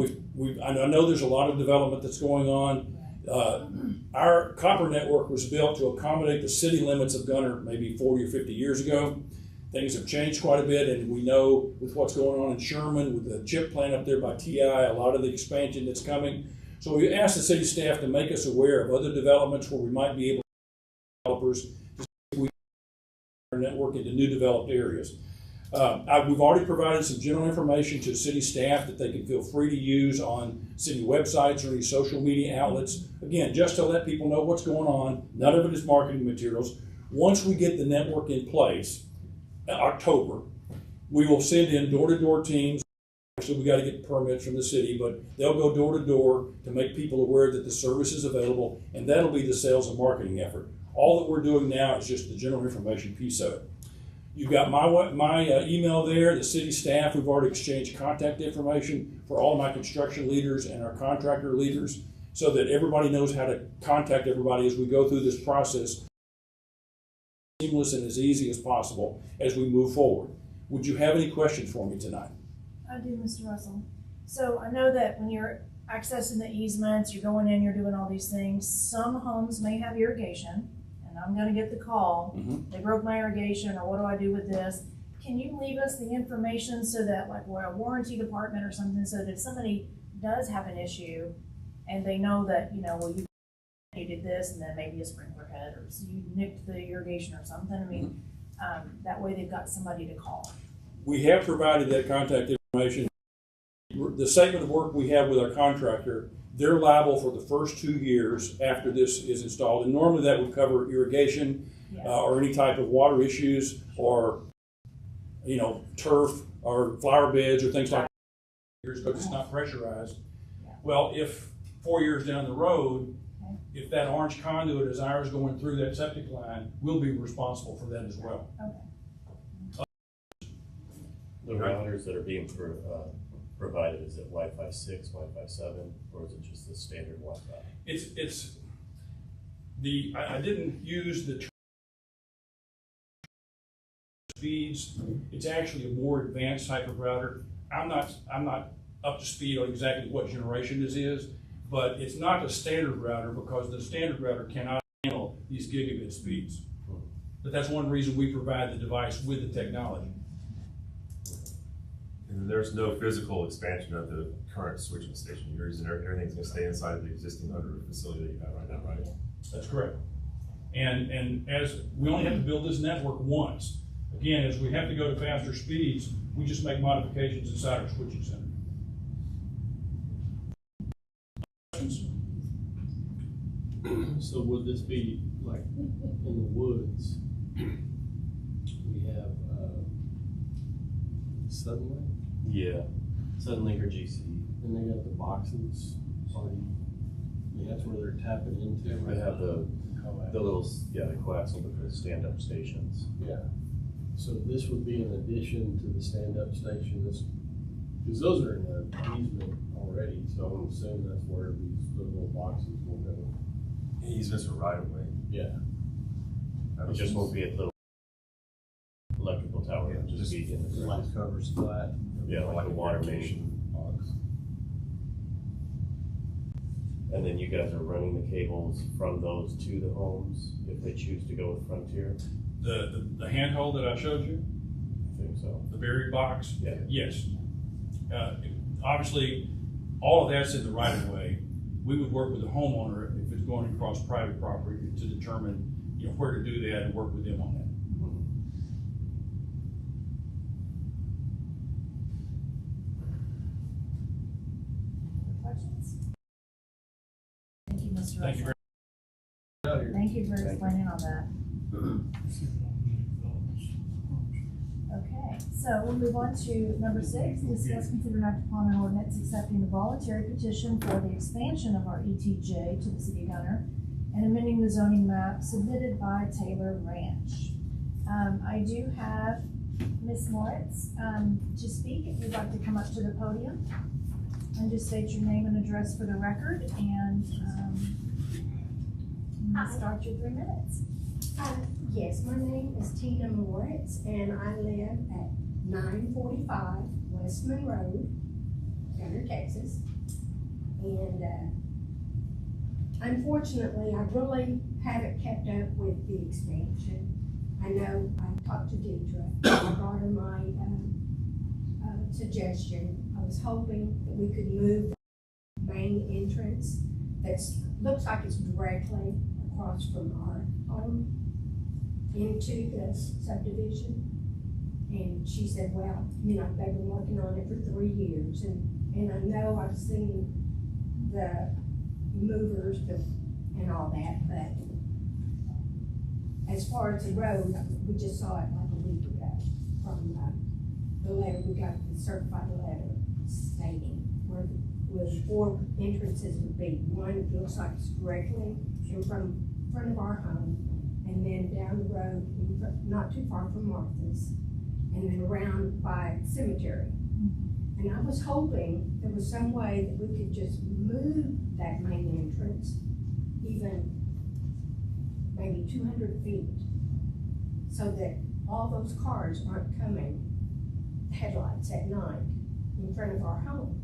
I know there's a lot of development that's going on. Our copper network was built to accommodate the city limits of Gunter maybe 40 or 50 years ago. Things have changed quite a bit, and we know with what's going on in Sherman, with the chip plant up there by TI, a lot of the expansion that's coming. So we asked the city staff to make us aware of other developments where we might be able to developers to see if we can our network into new developed areas. We've already provided some general information to city staff that they can feel free to use on city websites or any social media outlets. Again, just to let people know what's going on. None of it is marketing materials. Once we get the network in place, October, we will send in door-to-door teams. Actually, we got to get permits from the city, but they'll go door to door to make people aware that the service is available, and that'll be the sales and marketing effort. All that we're doing now is just the general information piece of it. You've got my email there, the city staff. We've already exchanged contact information for all my construction leaders and our contractor leaders so that everybody knows how to contact everybody as we go through this process, seamless and as easy as possible as we move forward. Would you have any questions for me tonight?
I do, Mr. Russell. So I know that when you're accessing the easements, you're going in, you're doing all these things, some homes may have irrigation, and I'm gonna get the call, they broke my irrigation, or what do I do with this? Can you leave us the information so that, like, we're a warranty department or something, so that if somebody does have an issue and they know that, you know, well, you did this and then maybe a sprinkler head, or so you nicked the irrigation or something, I mean, that way they've got somebody to call.
We have provided that contact information. The statement of work we have with our contractor, they're liable for the first 2 years after this is installed. And normally that would cover irrigation or any type of water issues or, you know, turf or flower beds or things like that, because it's not pressurized. Well, if 4 years down the road, if that orange conduit is ours going through that septic line, we'll be responsible for that as well.
Okay.
The routers that are being provided, is it Wi-Fi 6, Wi-Fi 7, or is it just the standard Wi-Fi?
I didn't use the speeds. It's actually a more advanced type of router. I'm not up to speed on exactly what generation this is, but it's not a standard router because the standard router cannot handle these gigabit speeds. But that's one reason we provide the device with the technology.
And there's no physical expansion of the current switching station. Everything's going to stay inside the existing under facility that you have right now, right?
That's correct. And as we only have to build this network once, again, as we have to go to faster speeds, we just make modifications inside our switching center.
So would this be like in the woods? We have Suddenly,
Yeah, Suddenlink or GC.
and they got the boxes already. I mean, that's where they're tapping into.
They have the little, the coaxial, the stand-up stations.
Yeah. So this would be in addition to the stand-up stations, because those are in the easement already, so I would assume that's where these little boxes will go.
Easements are right away.
Yeah.
It just won't be a little electrical tower, it'll just be in the
Flat
ground.
covers flat.
Yeah, like a water main.
communication box.
And then you guys are running the cables from those to the homes if they choose to go with Frontier?
The handhold that I showed you,
I think so.
the buried box,
Yeah.
yes. Obviously, all of that's in the right of way. We would work with the homeowner if it's going across private property to determine, you know, where to do that and work with them on that.
Questions? Thank you, Mr.
Thank you
Russell.
very
Thank you for explaining all that. Okay, so we'll move on to number 6, discuss, consider, and act upon an ordinance accepting the voluntary petition for the expansion of our ETJ to the city of Gunter and amending the zoning map submitted by Taylor Ranch. I do have Ms. Moritz to speak. If you'd like to come up to the podium and just state your name and address for the record, and start your 3 minutes.
Yes, my name is Tina Moritz, and I live at 945 Westman Road, Gunter, Texas. And unfortunately, I really haven't kept up with the expansion. I know I talked to Deidre. I brought her my suggestion. I was hoping that we could move the main entrance that looks like it's directly across from our home into the subdivision. And she said, well, you know, they've been working on it for 3 years, and I know I've seen the movers and all that, but as far as the road, we just saw it like a week ago from the letter, we got the certified letter stating where 4 entrances would be. One looks like it's directly in front of our home, and then down the road, not too far from Martha's, and then around by cemetery. And I was hoping there was some way that we could just move that main entrance even maybe 200 feet, so that all those cars aren't coming headlights at night in front of our home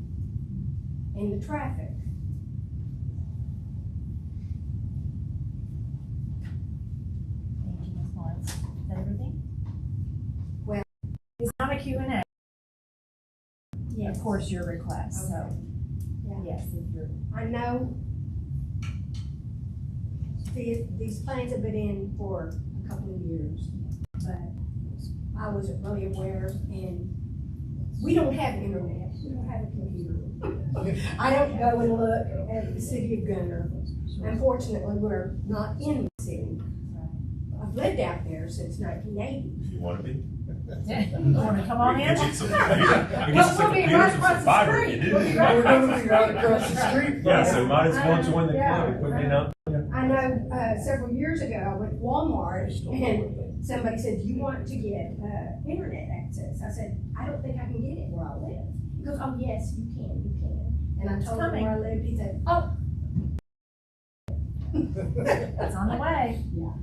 and the traffic.
Thank you, Ms. Lawrence. Is that everything?
Well,
it's not a Q&A.
Yes.
Of course, your request, so,
Okay. Yeah.
yes, if you're,
I know these plans have been in for a couple of years, but I wasn't really aware, and we don't have internet, we don't have a computer. I don't go and look at the city of Gunter. Unfortunately, we're not in the city. I've lived out there since 1980.
If you want to be.
you want to come on in?
Get you some, get you
Well,
some
we'll be
computers
right
and
across
some
the
fiber if
street.
you do.
We'll be right
We're gonna be right across the street.
Yeah, so might as well join the
Yeah.
club and put me out.
I know, several years ago, I went to Walmart, and somebody said, do you want to get, internet access? I said, I don't think I can get it where I live. He goes, oh, yes, you can. And I told him where I lived, he said, oh.
It's on the way.
Yeah.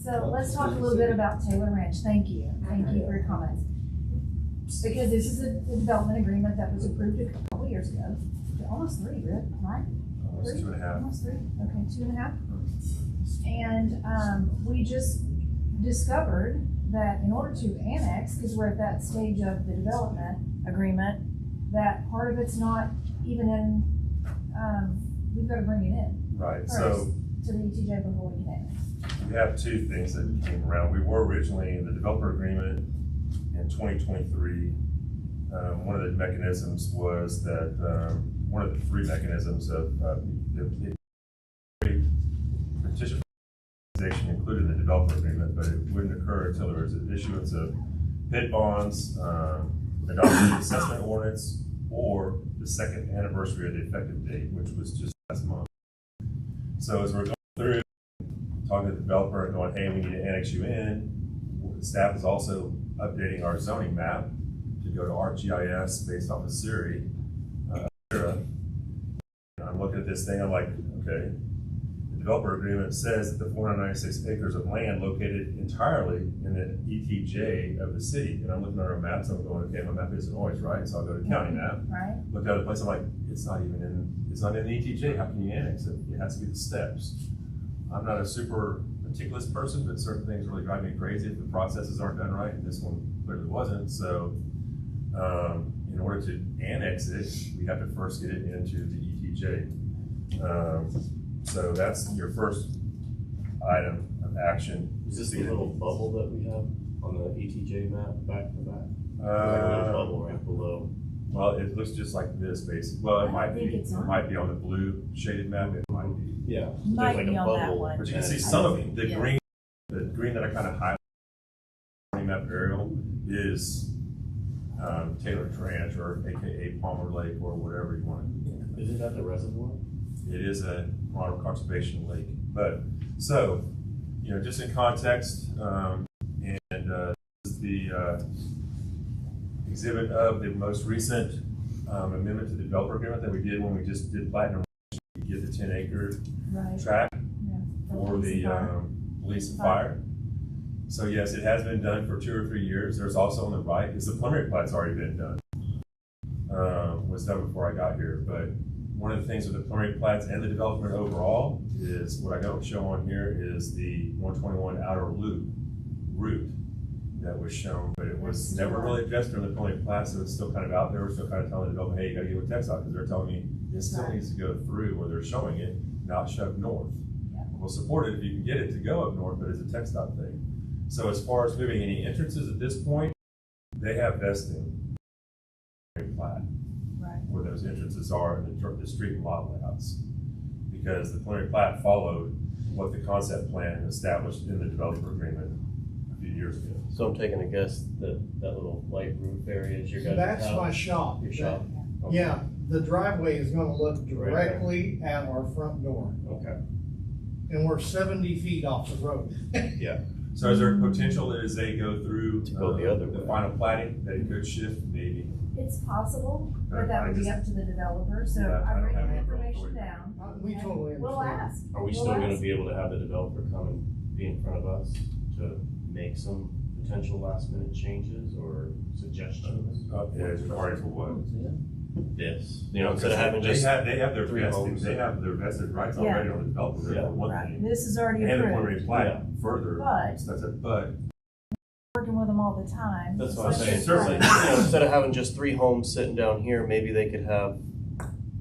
So let's talk a little bit about Taylor Ranch. Thank you for your comments. Because this is a development agreement that was approved a couple years ago, almost 3, right?
Almost 2.5.
Almost 3, okay, 2.5. And we just discovered that in order to annex, because we're at that stage of the development agreement, that part of it's not even in, we've got to bring it in
Right,
first
so
to the ETJ before we can annex.
we have 2 things that came around. We were originally in the developer agreement in 2023. One of the mechanisms was that, one of the 3 mechanisms of the petition included the developer agreement, but it wouldn't occur until there was an issuance of bid bonds, adoption of the assessment ordinance, or the 2nd anniversary of the effective date, which was just last month. So as we're going through, talking to the developer and going, hey, we need to annex you in, the staff is also updating our zoning map to go to ArcGIS based off of Siri. I'm looking at this thing, I'm like, okay, the developer agreement says that the 496 acres of land located entirely in the ETJ of the city. And I'm looking at our maps, I'm going, okay, my map isn't always right, so I'll go to county map.
Right.
Look at other place, I'm like, it's not in the ETJ, how can you annex it? It has to be the steps. I'm not a super meticulous person, but certain things really drive me crazy if the processes aren't done right, and this one clearly wasn't. So in order to annex it, we have to first get it into the ETJ. So that's your first item of action.
Is this the little bubble that we have on the ETJ map back to back? Like a little bubble right below.
Well, it looks just like this, basically. Well, it might be.
think it's
It
on.
might be on the blue shaded map. It might be.
Yeah.
Might
There's like
be
a
on that
bubble.
one.
But you can see
and-
some of the
Yeah.
green that I kind of highlighted map aerial is Taylor Ranch, or AKA Palmer Lake, or whatever you want to.
Isn't that the reservoir?
It is a model conservation lake. But so, just in context, this is the exhibit of the most recent amendment to the developer agreement that we did when we just did Platinum. We get the 10-acre
Right.
tract
Yeah.
for the police and fire. So yes, it has been done for 2 or 3 years. There's also on the right, is the preliminary plat's already been done. Was done before I got here, but one of the things with the preliminary plats and the development overall is what I don't show on here is the 121 outer loop route that was shown, but it was never really addressed during the preliminary plat, so it's still kind of out there. We're still kind of telling the developer, hey, you gotta get with TxDOT, because they're telling me it still needs to go through where they're showing it, not shoved north. We'll support it if you can get it to go up north, but it's a TxDOT thing. So as far as moving any entrances at this point, they have vesting plat
Right.
where those entrances are and the street and lot layouts. Because the preliminary plat followed what the concept plan established in the developer agreement a few years ago.
So I'm taking a guess that that little light roof area is your guys'
That's
house?
my shop.
Your shop? Okay.
Yeah, the driveway is gonna look directly at our front door,
Okay.
and we're 70 feet off the road.
So is there potential that as they go through
To go the other
the
way.
final platting, that it could shift maybe?
It's possible, but that would be up to the developer, so
Yeah, I
I've
don't
written
have
the
any
information
authority.
down.
We totally
We'll
understand.
ask.
Are we
We'll
still gonna
ask.
be able to have the developer come and be in front of us to make some potential last minute changes or suggestions?
Yeah, it's already for what?
This, you know, instead of having
They
just,
have their
three
vested,
homes.
they have their vested rights
Yeah.
already on the developer,
Yeah.
for one
Right,
thing.
this is already
And the
approved,
preliminary plat further,
But-
that's it, but.
working with them all the time.
that's what I'm
It's like-
saying.
Certainly.
You know, instead of having just 3 homes sitting down here, maybe they could have,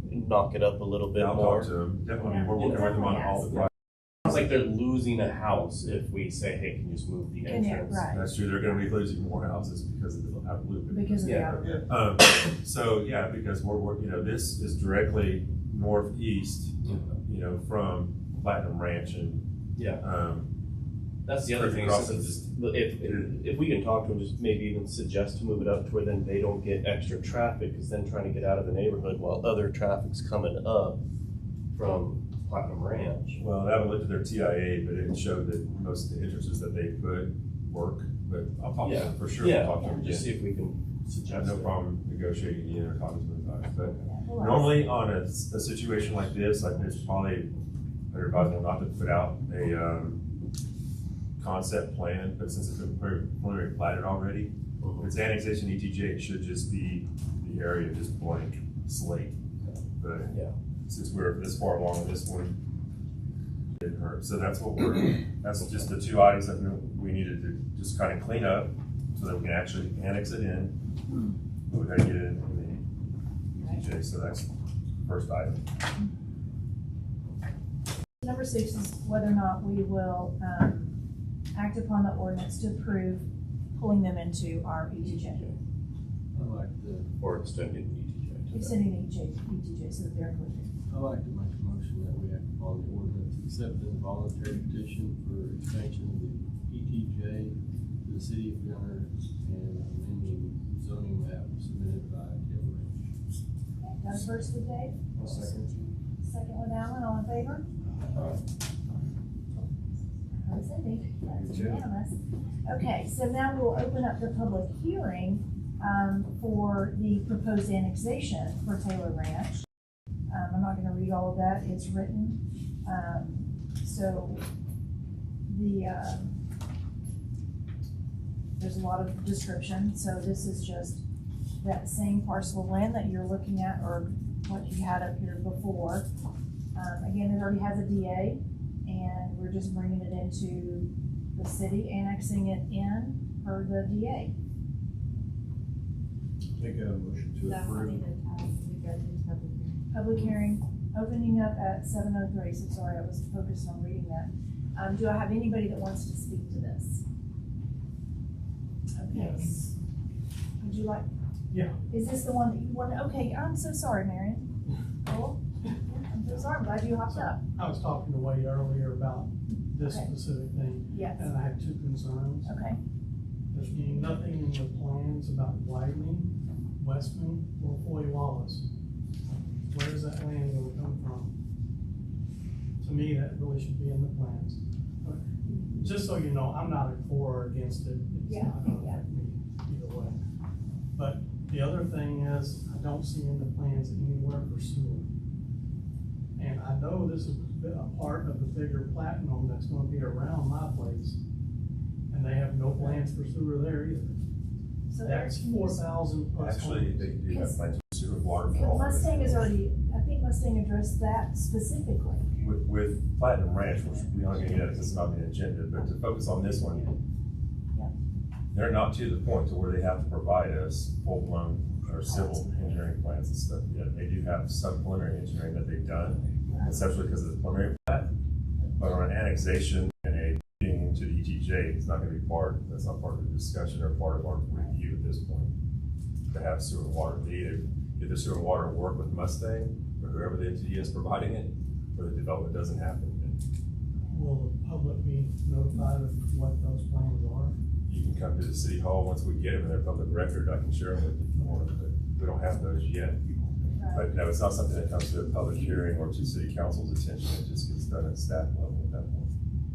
knock it up a little bit
I'll
more.
talk to them, definitely,
Yeah.
we're working with them on all the
Definitely
projects.
Sounds like they're losing a house if we say, hey, can you just move the
Can you-
entrance?
right.
That's true, they're gonna be losing more houses because of the outer loop.
Because of the
Yeah.
outer loop.
So, yeah, because we're, you know, this is directly northeast, you know, from Platinum Ranch and,
Yeah. That's the other thing,
Across
is if we can talk to them, just maybe even suggest to move it up to where then they don't get extra traffic, because then trying to get out of the neighborhood while other traffic's coming up from Platinum Ranch.
well, I haven't looked at their TIA, but it showed that most of the entrances that they put work, but I'll talk to them for sure.
Yeah,
We'll talk to them
just see
again.
if we can
I have
suggest
no
it.
problem negotiating again or talking to them about it, but
We'll ask.
normally on a situation like this, like it's probably better advisable not to put out a, concept plan, but since it's been preliminary platted already, if it's annexation ETJ, it should just be the area just blank slate. But
Yeah.
since we're this far along in this one, it didn't hurt. So that's that's just the 2 items that we needed to just kind of clean up so that we can actually annex it in. But we gotta get it in the ETJ, so that's the first item.
Number 6 is whether or not we will, act upon the ordinance to approve pulling them into our ETJ.
I like to,
Or extended ETJ to that.
Extending the ETJ so that they're included.
I like to make a motion that we act upon the ordinance accepting the voluntary petition for expansion of the ETJ to the city of Gunter and amending zoning map submitted by Taylor Ranch.
Got a first with Dave? Second with Alan, all in favor? Cindy, that's unanimous. Okay, so now we'll open up the public hearing, for the proposed annexation for Taylor Ranch. I'm not gonna read all of that, it's written. So there's a lot of description, so this is just that same parcel of land that you're looking at, or what you had up here before. Again, it already has a DA, and we're just bringing it into the city, annexing it in for the DA.
Make a motion to approve.
Public hearing, opening up at 7:03, so sorry, I was focused on reading that. Do I have anybody that wants to speak to this? Okay.
Yes.
Would you like?
Yeah.
Is this the one that you want? Okay, I'm so sorry, Marion. Oh, I'm so sorry, I'm glad you hopped up.
I was talking to Wade earlier about this
Okay.
specific thing,
Yes,
and I have 2 concerns.
okay.
There's nothing in the plans about widening Westman or Foy Wallace. Where is that land gonna come from? To me, that really should be in the plans. But just so you know, I'm not for or against it. It's
Yeah,
not gonna
yeah.
affect me either way. But the other thing is, I don't see in the plans anywhere for sewer. And I know this is a part of the bigger platinum that's gonna be around my place. And they have no plans for sewer there either.
So
That's
Eric,
4,000 plus
Actually,
homes.
they do have plans for sewer water for
because
all of it.
Mustang is already, I think Mustang addressed that specifically.
With Platinum Ranch, which we aren't gonna get into, it's not on the agenda, but to focus on this one,
Yeah.
they're not to the point to where they have to provide us full-blown or civil engineering plans and stuff yet. They do have some preliminary engineering that they've done, especially because of the preliminary plat. But on an annexation and a being connecting to the ETJ is not gonna be that's not part of the discussion or part of our review at this point. To have sewer and water, if the sewer and water work with Mustang, or whoever the entity is providing it, or the development doesn't happen, then
Will the public be notified of what those plans are?
you can come to the city hall once we get them in their public record. I can share them with you if you want, but we don't have those yet. But no, it's not something that comes to a public hearing or to city council's attention. It just gets done at staff level at that point.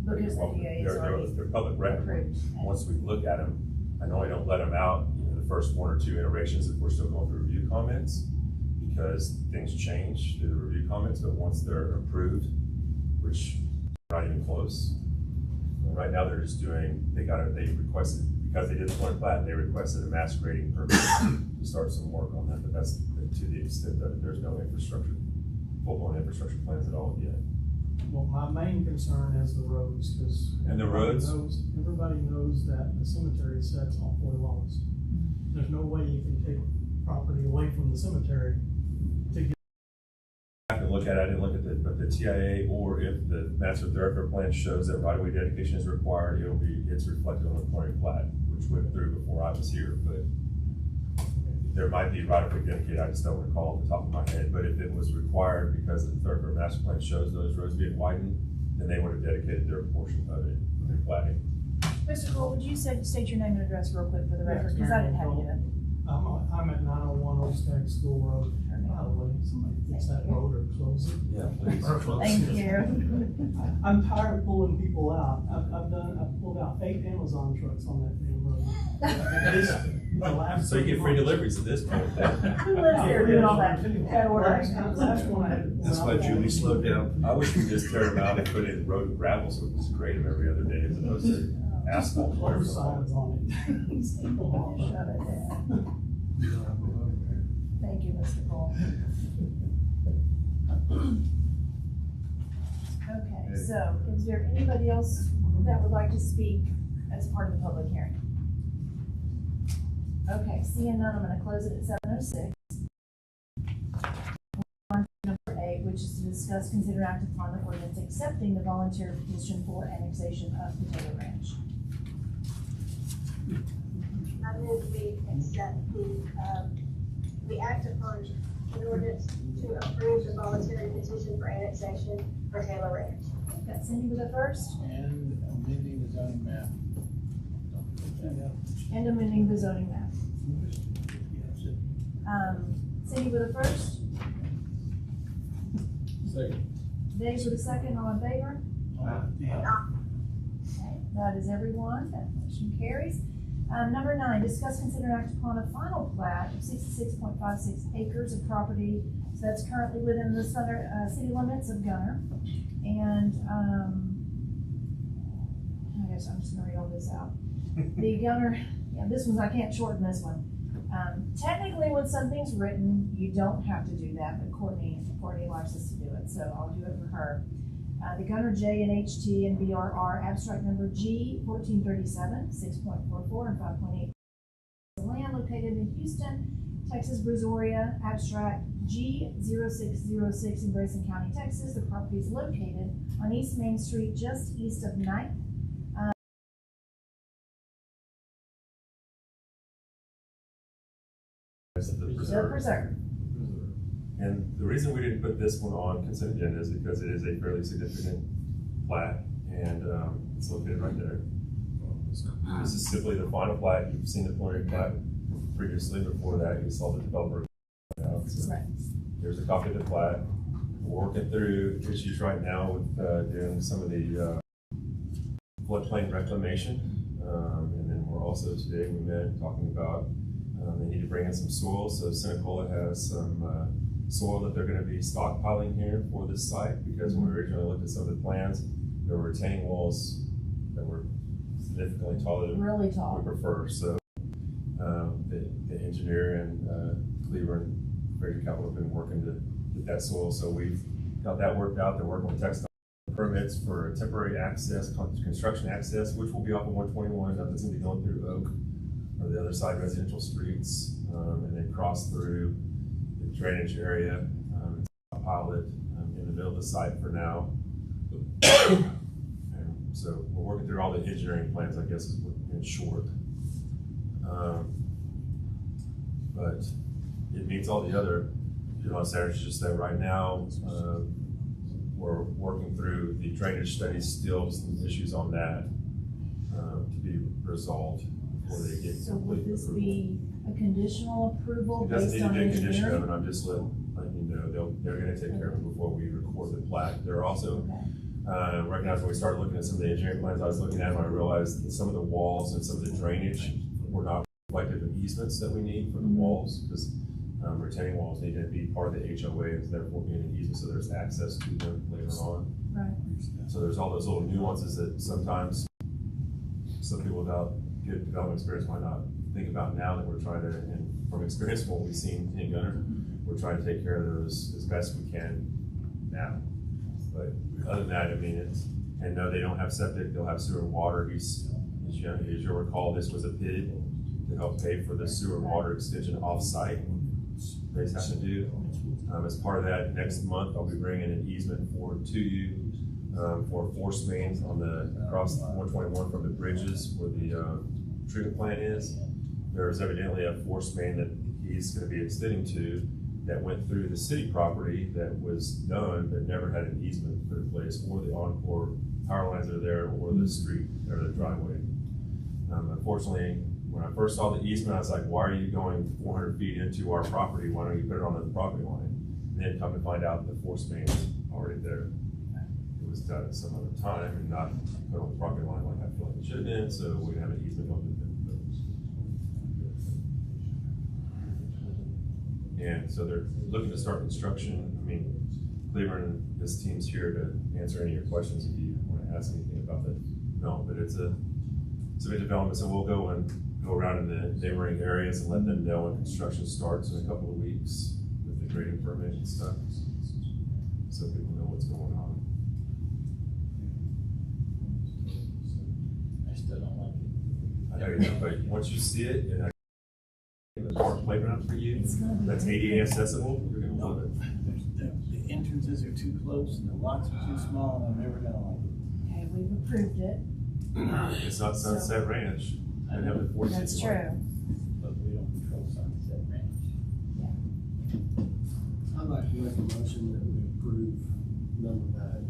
Because the DA is already
They're public record.
approved.
Once we look at them, I normally don't let them out in the first 1 or 2 iterations if we're still going through review comments, because things change through the review comments, but once they're approved, which not even close. Right now, they're just doing, they requested, because they did the point plat, they requested a mass grading permit to start some work on that, but that's to the extent that there's no infrastructure, full-blown infrastructure plans at all yet.
Well, my main concern is the roads, because.
And the roads?
Everybody knows that the cemetery sets on 4 lots. There's no way you can take property away from the cemetery to get.
I have to look at it, I didn't look at but the TIA, or if the master thoroughfare plan shows that right-of-way dedication is required, it's reflected on the point plat, which went through before I was here, but there might be right-of-way dedicated, I just don't recall off the top of my head, but if it was required because the thoroughfare master plan shows those roads being widened, then they would have dedicated their portion of it, their platting.
Mr. Cole, would you state your name and address real quick for the record, because I didn't have you.
I'm at 901 Old Stag School Road. By the way, somebody fix that road or close it.
Yeah, please.
Thank you.
I'm tired of pulling people out. I've pulled out 8 Amazon trucks on that damn road.
So you get free deliveries at this point then.
Who lives here doing all that ordering?
Last one I had.
That's why Julie slowed down.
I wish we could just tear them out and put in road and gravel so we could just grade them every other day as opposed to asphalt.
Whatever signs on it.
Shut it down. Thank you, Mr. Cole. Okay, so is there anybody else that would like to speak as part of the public hearing? Okay, seeing none, I'm gonna close it at 7:06. On to number 8, which is to discuss, consider, act upon the ordinance accepting the voluntary petition for annexation of Potato Ranch.
I move we accept we act upon an ordinance to approve the voluntary petition for annexation for Taylor Ranch.
Got Cindy with the first,
And amending the zoning map.
and amending the zoning map. Cindy with the first,
Second.
Dave with the second, all in favor? Okay, that is everyone, that motion carries. Number 9, discuss, consider, act upon a final plat of 66.56 acres of property, so that's currently within the city limits of Gunter. And, I guess I'm just gonna read all this out. The Gunter, this one, I can't shorten this one. Technically, when something's written, you don't have to do that, but Courtney likes us to do it, so I'll do it for her. The Gunter J and HT and BRR abstract number G 1437, 6.44 and 5.8. The land located in Houston, Texas, Brazoria, abstract G 0606 in Grayson County, Texas. The property is located on East Main Street, just east of 9th. The preserve.
And the reason we didn't put this one on consent agenda is because it is a fairly significant plat, and it's located right there. This is simply the final plat. You've seen the preliminary plat previously. Before that, you saw the developer. So
Right.
here's a copy of the plat. We're working through issues right now with doing some of the floodplain reclamation, and then we're also today we met talking about they need to bring in some soil. So Senecola has some soil that they're going to be stockpiling here for this site, because when we originally looked at some of the plans, there were retaining walls that were significantly taller than
Really tall.
we prefer. So the engineer and Cleaver and Fraser Capital have been working to get that soil. So we've got that worked out. They're working with textile permits for temporary access, construction access, which will be off of 121. Nothing's going to be going through Oak or the other side residential streets, and then cross through the drainage area, pile it in the middle of the site for now. And So we're working through all the engineering plans, I guess, is in short. But it meets all the other, standards. Just that right now, we're working through the drainage studies, still some issues on that, to be resolved before they get
So
complete
would this
approval.
be a conditional approval
It doesn't
based
need to
on
be a condition of
engineering?
it, I'm just letting you know, they're gonna take care of it before we record the plat. They're also,
Okay,
recognized when we started looking at some of the engineering plans I was looking at, when I realized that some of the walls and some of the drainage were not reflective of easements that we need for the walls, because retaining walls need to be part of the HOA and therefore being an easement, so there's access to them later on.
right.
So there's all those little nuances that sometimes some people without good development experience might not think about now that we're trying to, and from experience from what we've seen in Gunter, we're trying to take care of those as best we can now. But other than that, I mean, and no, they don't have septic, they'll have sewer and water. As you'll recall, this was a bid to help pay for the sewer and water extension off-site. They just have to do. As part of that, next month, I'll be bringing an easement forward to you for force mains on across 121 from the bridges where the treatment plant is. There's evidently a force main that he's going to be extending to that went through the city property that was done but never had an easement put in place, or the Encore power lines that are there, or the street or the driveway. Unfortunately, when I first saw the easement, I was like, why are you going 400 feet into our property? Why don't you put it on the property line? And then come to find out the force main is already there. It was done at some other time and not put on the property line like I feel like it should have been, so we have an easement on the and so they're looking to start construction. I mean, Cleveland and his team's here to answer any of your questions if you want to ask anything about that. No, but it's a big development, so we'll go around in the neighboring areas and let them know when construction starts in a couple of weeks with the grading permit and stuff, so people know what's going on.
I still don't like it.
I know you don't, but once you see it, and the park playground for you, that's ADA accessible, you're gonna love it.
The entrances are too close and the lots are too small, and I'm never gonna like it.
Okay, we've approved it.
It's not Sunset Ranch. They have the 46
That's
line.
true.
But we don't control Sunset Ranch.
I'd like to make a motion that we approve number 9.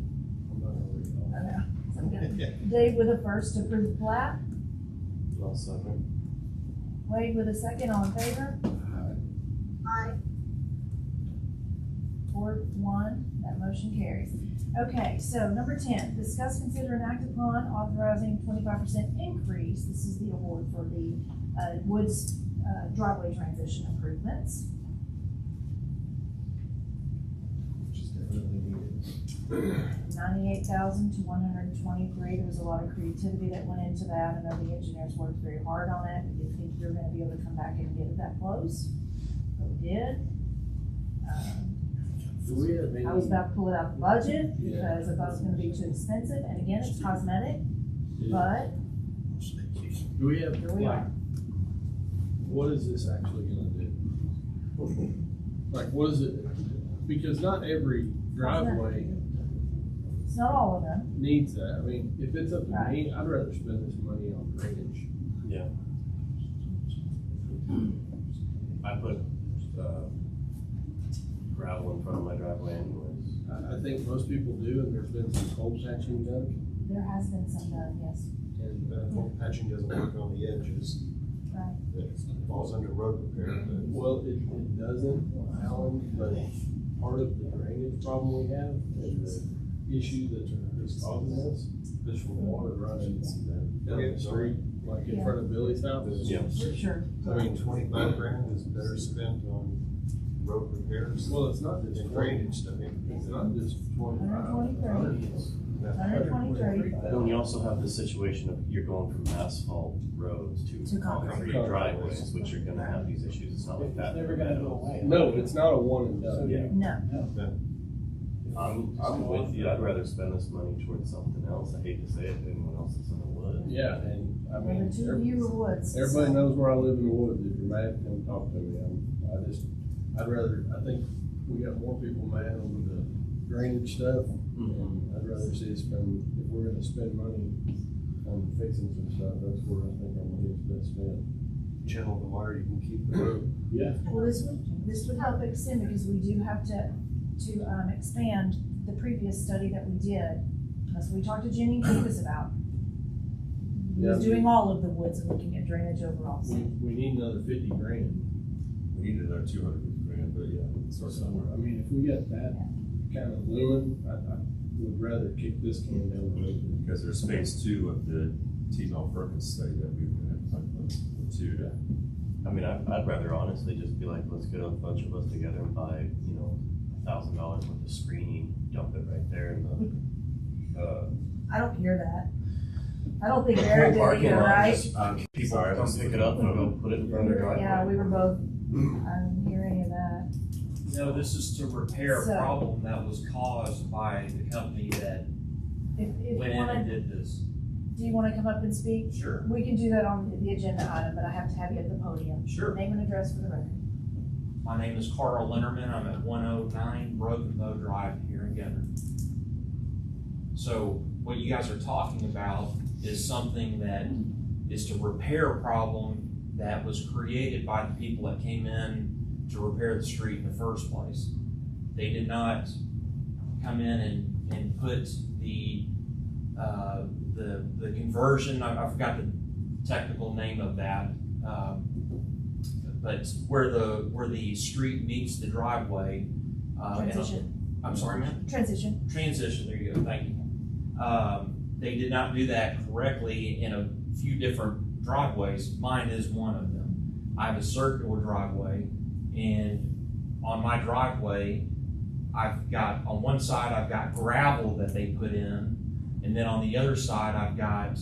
I'm not gonna read all that.
So I'm gonna- Dave with a first to approve the plat,
I'll second.
Wade with a second, all in favor?
Aye.
4-1, that motion carries. Okay, so number 10, discuss, consider, and act upon authorizing 25% increase. This is the award for the Woods driveway transition improvements.
Which is definitely needed.
98,000 to 123. There was a lot of creativity that went into that. I know the engineers worked very hard on it. We didn't think we were going to be able to come back and get it that close, but we did.
Do we have any?
I was about to pull it out of the budget
Yeah.
because I thought it was going to be too expensive. And again, it's cosmetic, but
Do we have,
here we are.
what is this actually gonna do? Like, what is it? Because not every driveway
It's not all of them.
needs that. I mean, if it's up to
Right.
me, I'd rather spend this money on drainage.
Yeah. I put, gravel in front of my driveway anyways.
I think most people do, and there's been some cold patching done.
There has been some done, yes.
And,
Patching doesn't work on the edges.
Right.
It falls under road repair.
well, it doesn't, Alan, but part of the drainage problem we have and the issue that's causing this is from water running down the street, like in front of Billy's house.
Yeah.
Sure.
I mean, 25 grand is better spent on road repairs.
Well, it's not just
And
drainage,
drainage, I mean.
it's not just 25.
123.
Then you also have the situation of you're going from asphalt roads
To
to
concrete.
concrete driveways, which are gonna have these issues. It's not like
It's
that.
never gonna go away.
No, it's not a one and done.
Yeah.
No.
I'm with you. I'd rather spend this money towards something else. I hate to say it, anyone else that's in the woods.
Yeah, and I
Well,
mean,
the two of you are woods.
everybody
so-
knows where I live in the woods. If you're mad, come talk to me. I'd rather, I think we got more people mad over the drainage stuff, and I'd rather see us spend, if we're gonna spend money on fixing some stuff, that's where I think our money is best spent.
Channel the water, you can keep the road.
Yeah.
Well, this would help extend because we do have to expand the previous study that we did. That's what we talked to Jenny and Candace about. He was
Yeah.
doing all of the woods and looking at drainage overall.
We need another 50 grand.
We needed our 200 grand, but yeah, we can start somewhere.
I mean, if we got that kind of looming, I would rather kick this can down the road.
Because there's phase 2 of the T-Mel Perkins study that we were gonna have to talk about too.
I mean, I'd rather honestly just be like, let's get a bunch of us together and buy, $1,000 worth of screening, dump it right there in the,
I don't hear that. I don't think Eric did either, right?
People come pick it up and go put it in front of their driveway.
Yeah, we were both, I didn't hear any of that.
No, this is to repair
So-
a problem that was caused by the company that
If
went
you
in and
wanna,
did this.
do you wanna come up and speak?
Sure.
We can do that on the agenda item, but I have to have you at the podium.
Sure.
Name and address for the record.
My name is Carl Linderman. I'm at 109 Broken Bow Drive here in Gunter. So what you guys are talking about is something that is to repair a problem that was created by the people that came in to repair the street in the first place. They did not come in and put the conversion, I forgot the technical name of that, but where the street meets the driveway.
Transition.
I'm sorry, ma'am?
Transition.
Transition, there you go, thank you. They did not do that correctly in a few different driveways. Mine is one of them. I have a circular driveway, and on my driveway, I've got, on one side, I've got gravel that they put in, and then on the other side, I've got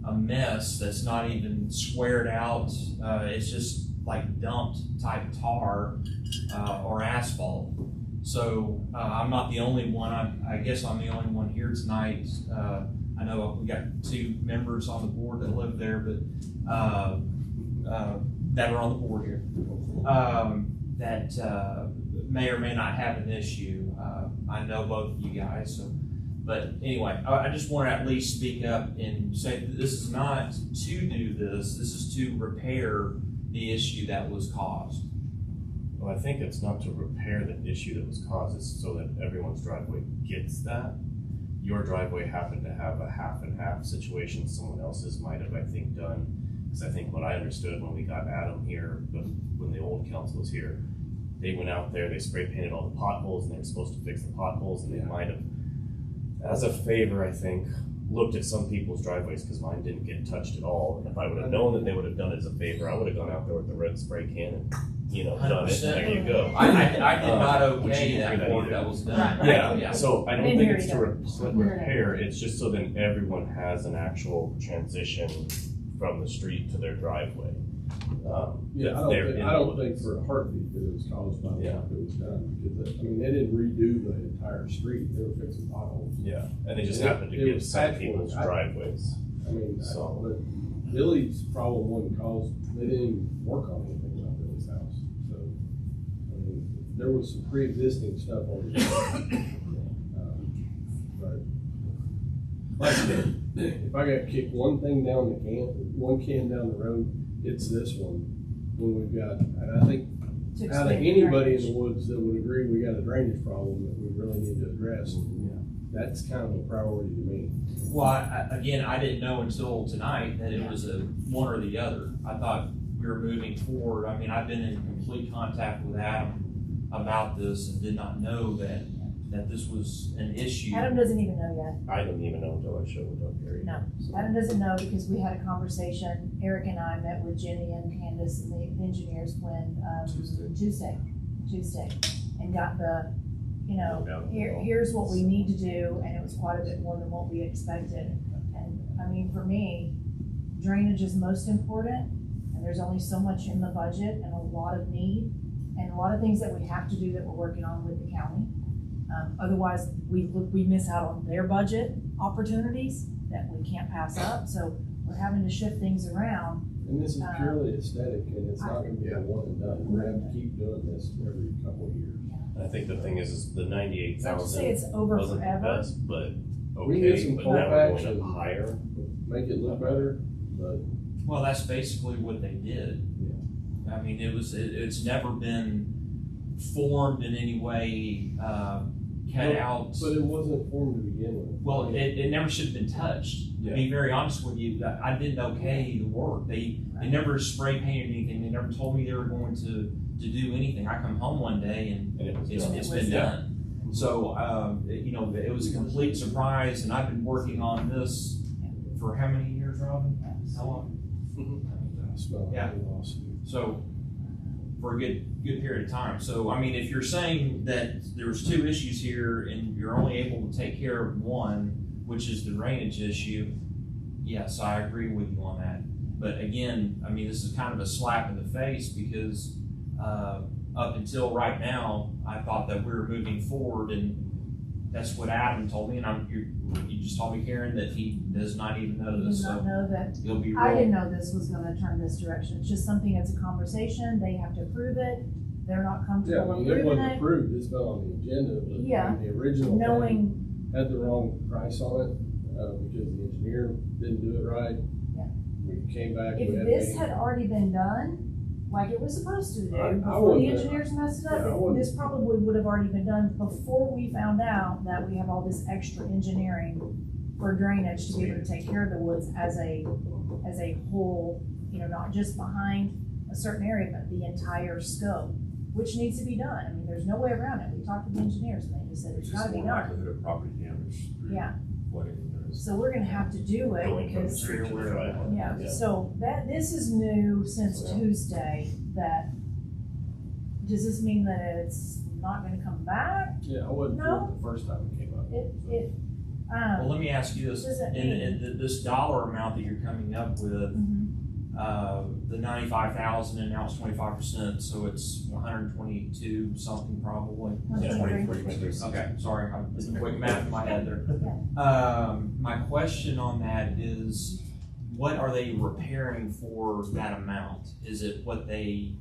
a mess that's not even squared out. It's just like dumped type tar or asphalt. So I'm not the only one. I guess I'm the only one here tonight. I know we got 2 members on the board that live there, but that are on the board here that may or may not have an issue. I know both of you guys. So, but anyway, I just want to at least speak up and say that this is not to do this. This is to repair the issue that was caused.
Well, I think it's not to repair the issue that was caused, it's so that everyone's driveway gets that. Your driveway happened to have a half and half situation, someone else's might have, I think, done. Because I think what I understood when we got Adam here, when the old council was here, they went out there, they spray painted all the potholes, and they were supposed to fix the potholes, and they might have, as a favor, I think, looked at some people's driveways, because mine didn't get touched at all. And if I would have known that they would have done it as a favor, I would have gone out there with the red spray can and, done it, and there you go.
I did not
Which
okay
you can
that
do
work
either.
that was done.
Yeah, so I don't
Didn't
think
hear
it's to repair, it's just so that everyone has an actual transition from the street to their driveway.
Yeah, I don't think for a heartbeat that it was caused by the
Yeah.
work that was done, because, they didn't redo the entire street, they were fixing potholes.
Yeah, and they just
It-
happened to
it
get
was
some
patchwork.
people's driveways.
I mean,
So-
but Billy's problem wasn't caused, they didn't work on anything about Billy's house, so, I mean, there was some pre-existing stuff on the but, like I said, if I got kicked one thing down one can down the road, it's this one, when we've got, and I think
To
out of
expand
anybody in
drainage.
the woods that would agree we got a drainage problem that we really need to address, that's kind of a priority to me.
Well, again, I didn't know until tonight that it was a one or the other. I thought we were moving forward. I mean, I've been in complete contact with Adam about this and did not know that this was an issue.
Adam doesn't even know yet.
I didn't even know until I showed up here.
No, Adam doesn't know because we had a conversation. Eric and I met with Jenny and Candace and the engineers when, Tuesday, and got the, here's what we need to do, and it was quite a bit more than what we expected. And I mean, for me, drainage is most important, and there's only so much in the budget and a lot of need, and a lot of things that we have to do that we're working on with the county. Otherwise, we miss out on their budget opportunities that we can't pass up, so we're having to shift things around.
And this is purely aesthetic, and it's not gonna be a one and done, we're gonna have to keep doing this every couple of years.
I think the thing is the 98,000
Not to say it's over
wasn't the
forever.
best, but
We can get
okay,
some
but now we're going
callbacks
up higher.
make it look better, but
Well, that's basically what they did. I mean, it's never been formed in any way, cut out.
But it wasn't formed to begin with.
Well, it never should have been touched. To be very honest with you, I didn't okay the work. They never spray painted anything. They never told me they were going to do anything. I come home one day and it's been done. So, you know, it was a complete surprise, and I've been working on this for how many years, Robin? How long? Yeah. So, for a good period of time. So, I mean, if you're saying that there's two issues here and you're only able to take care of one, which is the drainage issue, yes, I agree with you on that. But again, I mean, this is kind of a slap in the face because up until right now, I thought that we were moving forward, and that's what Adam told me. And you just told me, Karen, that he does not even know
He
this.
did not know that.
He'll be
I
real.
didn't know this was gonna turn this direction. It's just something that's a conversation. They have to approve it. They're not
Yeah,
comfortable
I mean, it
approving
wasn't
it.
approved, it's not on the agenda, but
Yeah.
the original thing
Knowing,
had the wrong price on it, because the engineer didn't do it right.
Yeah.
We came back. we
if
had
this
meetings.
had already been done, like it was supposed to do,
I
before the
wouldn't-
engineers messed it
yeah, I
up,
wouldn't-
this probably would have already been done before we found out that we have all this extra engineering for drainage to be able to take care of the woods as a whole, you know, not just behind a certain area, but the entire scope, which needs to be done. I mean, there's no way around it. We talked to the engineers and they just said it's gotta be done.
Likelihood of property damage through
Yeah.
flooding.
So we're gonna have to do it
Going from the
because,
street to the driveway.
yeah, so this is new since Tuesday, that, does this mean that it's not gonna come back?
Yeah, I wasn't
No.
sure the first time it came up.
Well, let me ask you this,
Does it
in this dollar amount that you're coming up with, the 95,000 and now it's 25%, so it's 122 something probably.
123.
Okay, sorry, I did quick math in my head there. My question on that is, what are they repairing for that amount? Is it what they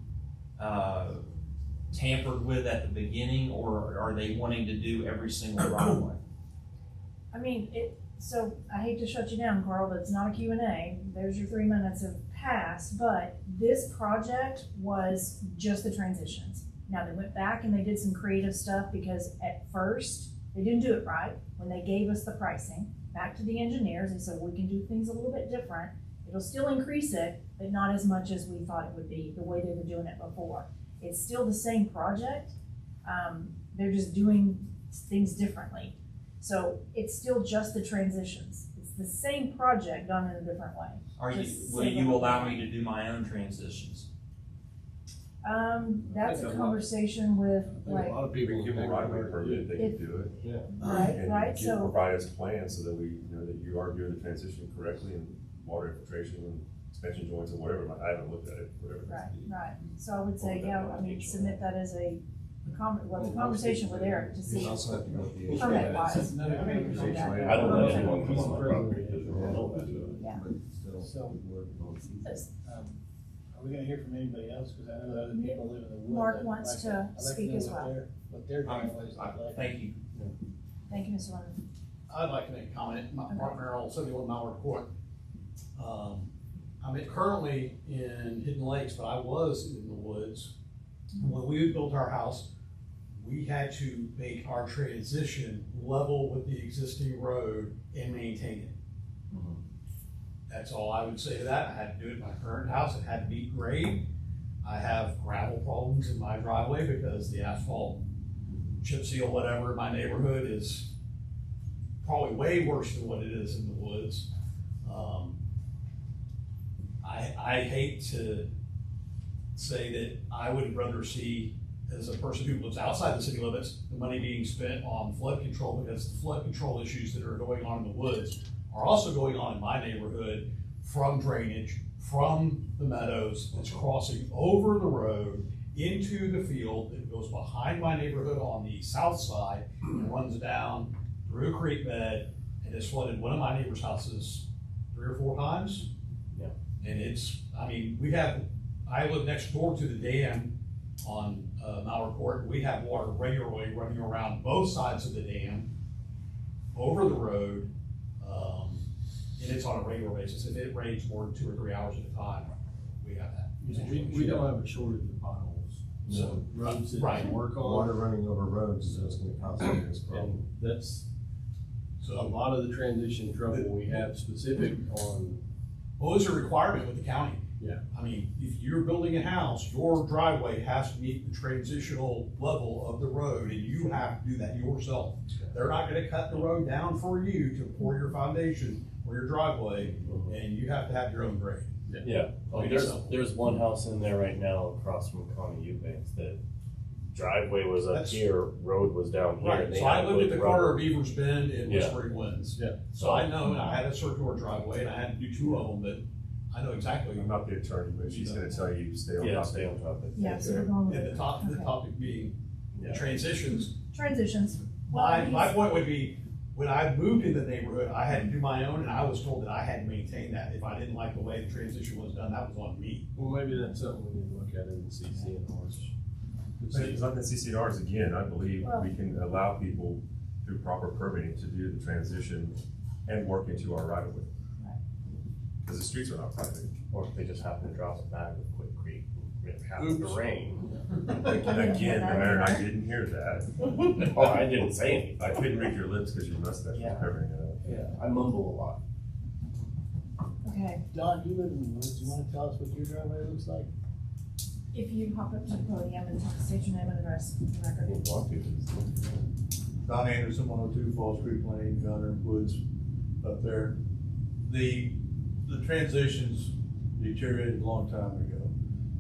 tampered with at the beginning, or are they wanting to do every single driveway?
I mean, so I hate to shut you down, Carl, but it's not a Q&A. There's your 3 minutes of pass, but this project was just the transitions. Now they went back and they did some creative stuff because at first they didn't do it right. When they gave us the pricing, back to the engineers, they said, we can do things a little bit different. It'll still increase it, but not as much as we thought it would be, the way they were doing it before. It's still the same project. They're just doing things differently. So it's still just the transitions. It's the same project done in a different way.
Will you allow me to do my own transitions?
That's a conversation with,
A
like,
lot of people
Give them a right of way permit, they can do it.
Yeah.
right,
And
so,
provide us a plan so that we, you know, that you are doing the transition correctly and water infiltration and suspension joints and whatever, I haven't looked at it, whatever.
right. So I would say, yeah, I mean, submit that as a conversation with Eric to see. Permit wise.
I don't let anyone come on my property because they don't know that.
So, are we gonna hear from anybody else? Cause I know that other people live in the woods.
Mark wants to
I'd like
speak
know
as
what
well.
what their driveways look like.
Thank you.
Thank you, Mr. Lemon.
I'd like to make a comment. Mark Merrill, 71 Mile Court. I'm currently in Hidden Lakes, but I was in the woods. When we built our house, we had to make our transition level with the existing road and maintain it. That's all I would say to that. I had to do it in my current house. It had to be grade. I have gravel problems in my driveway because the asphalt, chip seal, whatever in my neighborhood is probably way worse than what it is in the woods. I hate to say that I would rather see, as a person who lives outside the city limits, the money being spent on flood control, because the flood control issues that are going on in the woods are also going on in my neighborhood from drainage, from the meadows that's crossing over the road into the field that goes behind my neighborhood on the south side and runs down through a creek bed and has flooded one of my neighbor's houses 3 or 4 times. And it's, I mean, I live next door to the dam on Malheur Court, we have water regularly running around both sides of the dam, over the road, and it's on a regular basis. If it rains more than 2 or 3 hours at a time, we have that.
We don't have a shortage of potholes.
So,
roads that
right.
we work on.
Water running over roads is what's gonna constantly this problem.
And that's a
So,
lot of the transition trouble we have specific on.
well, it's a requirement with the county.
Yeah.
I mean, if you're building a house, your driveway has to meet the transitional level of the road, and you have to do that yourself. They're not gonna cut the road down for you to pour your foundation or your driveway, and you have to have your own grade.
Yeah, oh, there's one house in there right now across from Connie Eubanks that driveway was up
That's-
here, road was down here.
Right,
and they
so I
had
lived at
wood
the corner
rubber.
of Beavers Bend and
Yeah.
Whispering Winds.
Yeah.
So I know, and I had a circular driveway, and I had to do 2 of them, but I know exactly.
I'm not the attorney, but she's gonna tell you, stay on
Yeah,
top.
stay on top of it.
Yeah, so we're going with
And
it.
the
Okay.
topic being
Yeah.
transitions.
Transitions.
My point would be, when I moved in the neighborhood, I had to do my own, and I was told that I had to maintain that. If I didn't like the way the transition was done, that was on me.
Well, maybe that's something we need to look at in the CCNRs.
But it's not the CCNRs again, I believe
Well-
we can allow people through proper permitting to do the transition and work into our right of way. Because the streets are not private.
Or if they just happen to drop a bag of Quick Creek and it happened to rain.
Again, the mayor and I didn't hear that.
Oh, I didn't say anything.
I couldn't read your lips because your mustache was
Yeah.
covering it up.
Yeah, I mumble a lot.
Okay,
Don, you live in the woods, you wanna tell us what your driveway looks like?
if you hop up to the podium and state your name and address for the
I
record.
didn't want to.
Don Anderson, 102 Falls Creek Lane, Gunter, Woods, up there. The transitions deteriorated a long time ago.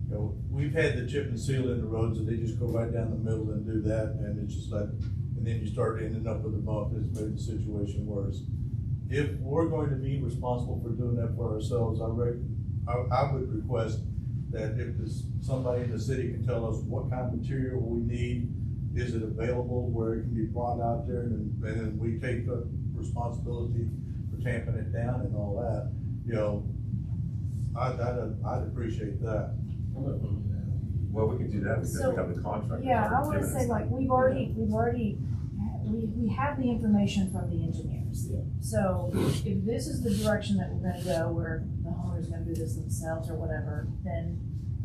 You know, we've had the chip and seal in the roads, and they just go right down the middle and do that, and it's just like, and then you start ending up with a bump, it's made the situation worse. If we're going to be responsible for doing that for ourselves, I would request that if somebody in the city can tell us what kind of material we need, is it available where it can be brought out there, and then we take the responsibility for tamping it down and all that, you know, I'd appreciate that.
Well, we can do that because
So,
we have the contract.
Yeah, I
They've
wanna
given
say,
us.
like, we have the information from the engineers.
Yeah.
So if this is the direction that we're gonna go, where the homeowner's gonna do this themselves or whatever, then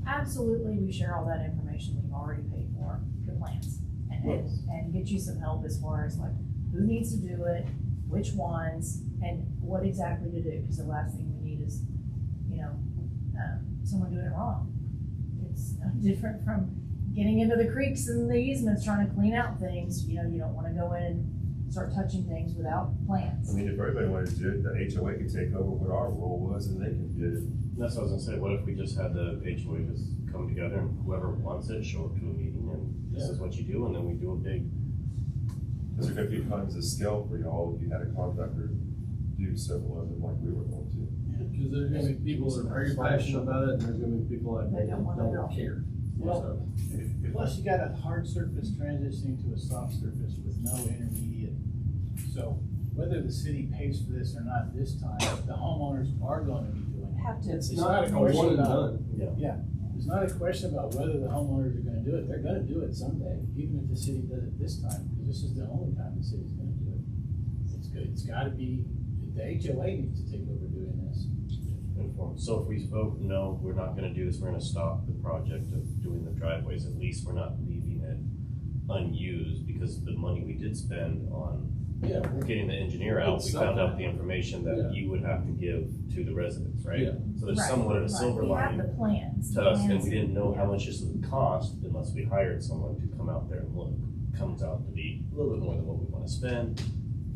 absolutely, we share all that information we've already paid for, the plans. And get you some help as far as like, who needs to do it, which ones, and what exactly to do, because the last thing we need is, you know, someone doing it wrong. It's no different from getting into the creeks and the easements, trying to clean out things, you know, you don't wanna go in and start touching things without plans.
I mean, if everybody wanted to do it, the HOA could take over what our role was and they can do it.
That's what I was gonna say, what if we just had the HOA just come together and whoever wants it, show up to a meeting and this is what you do, and then we do a big.
Because there could be economies of scale for y'all if you had a contractor do several of them like we were going to.
Because there's gonna be people that are very passionate about it, and there's gonna be people that
They don't wanna
don't
go.
care.
Well,
So,
Plus, you got a hard surface transitioning to a soft surface with no intermediate. So whether the city pays for this or not this time, the homeowners are going to be doing it.
Have to.
It's
It's
not
not
a
a
question
one and
about,
done.
yeah, there's not a question about whether the homeowners are gonna do it. They're gonna do it someday, even if the city does it this time, because this is the only time the city's gonna do it. It's good, it's gotta be, the HOA needs to take over doing this.
Informed. So if we vote no, we're not gonna do this, we're gonna stop the project of doing the driveways, at least we're not leaving it unused, because the money we did spend on
Yeah.
getting the engineer out, we found out the information
Yeah.
that you would have to give to the residents, right?
Yeah.
So there's
Right,
somewhat of a
right.
silver
We have
lining
the plans.
to us, and
Plans.
we didn't know how much this would cost unless we hired someone to come out there and look. Comes out to be a little bit more than what we wanna spend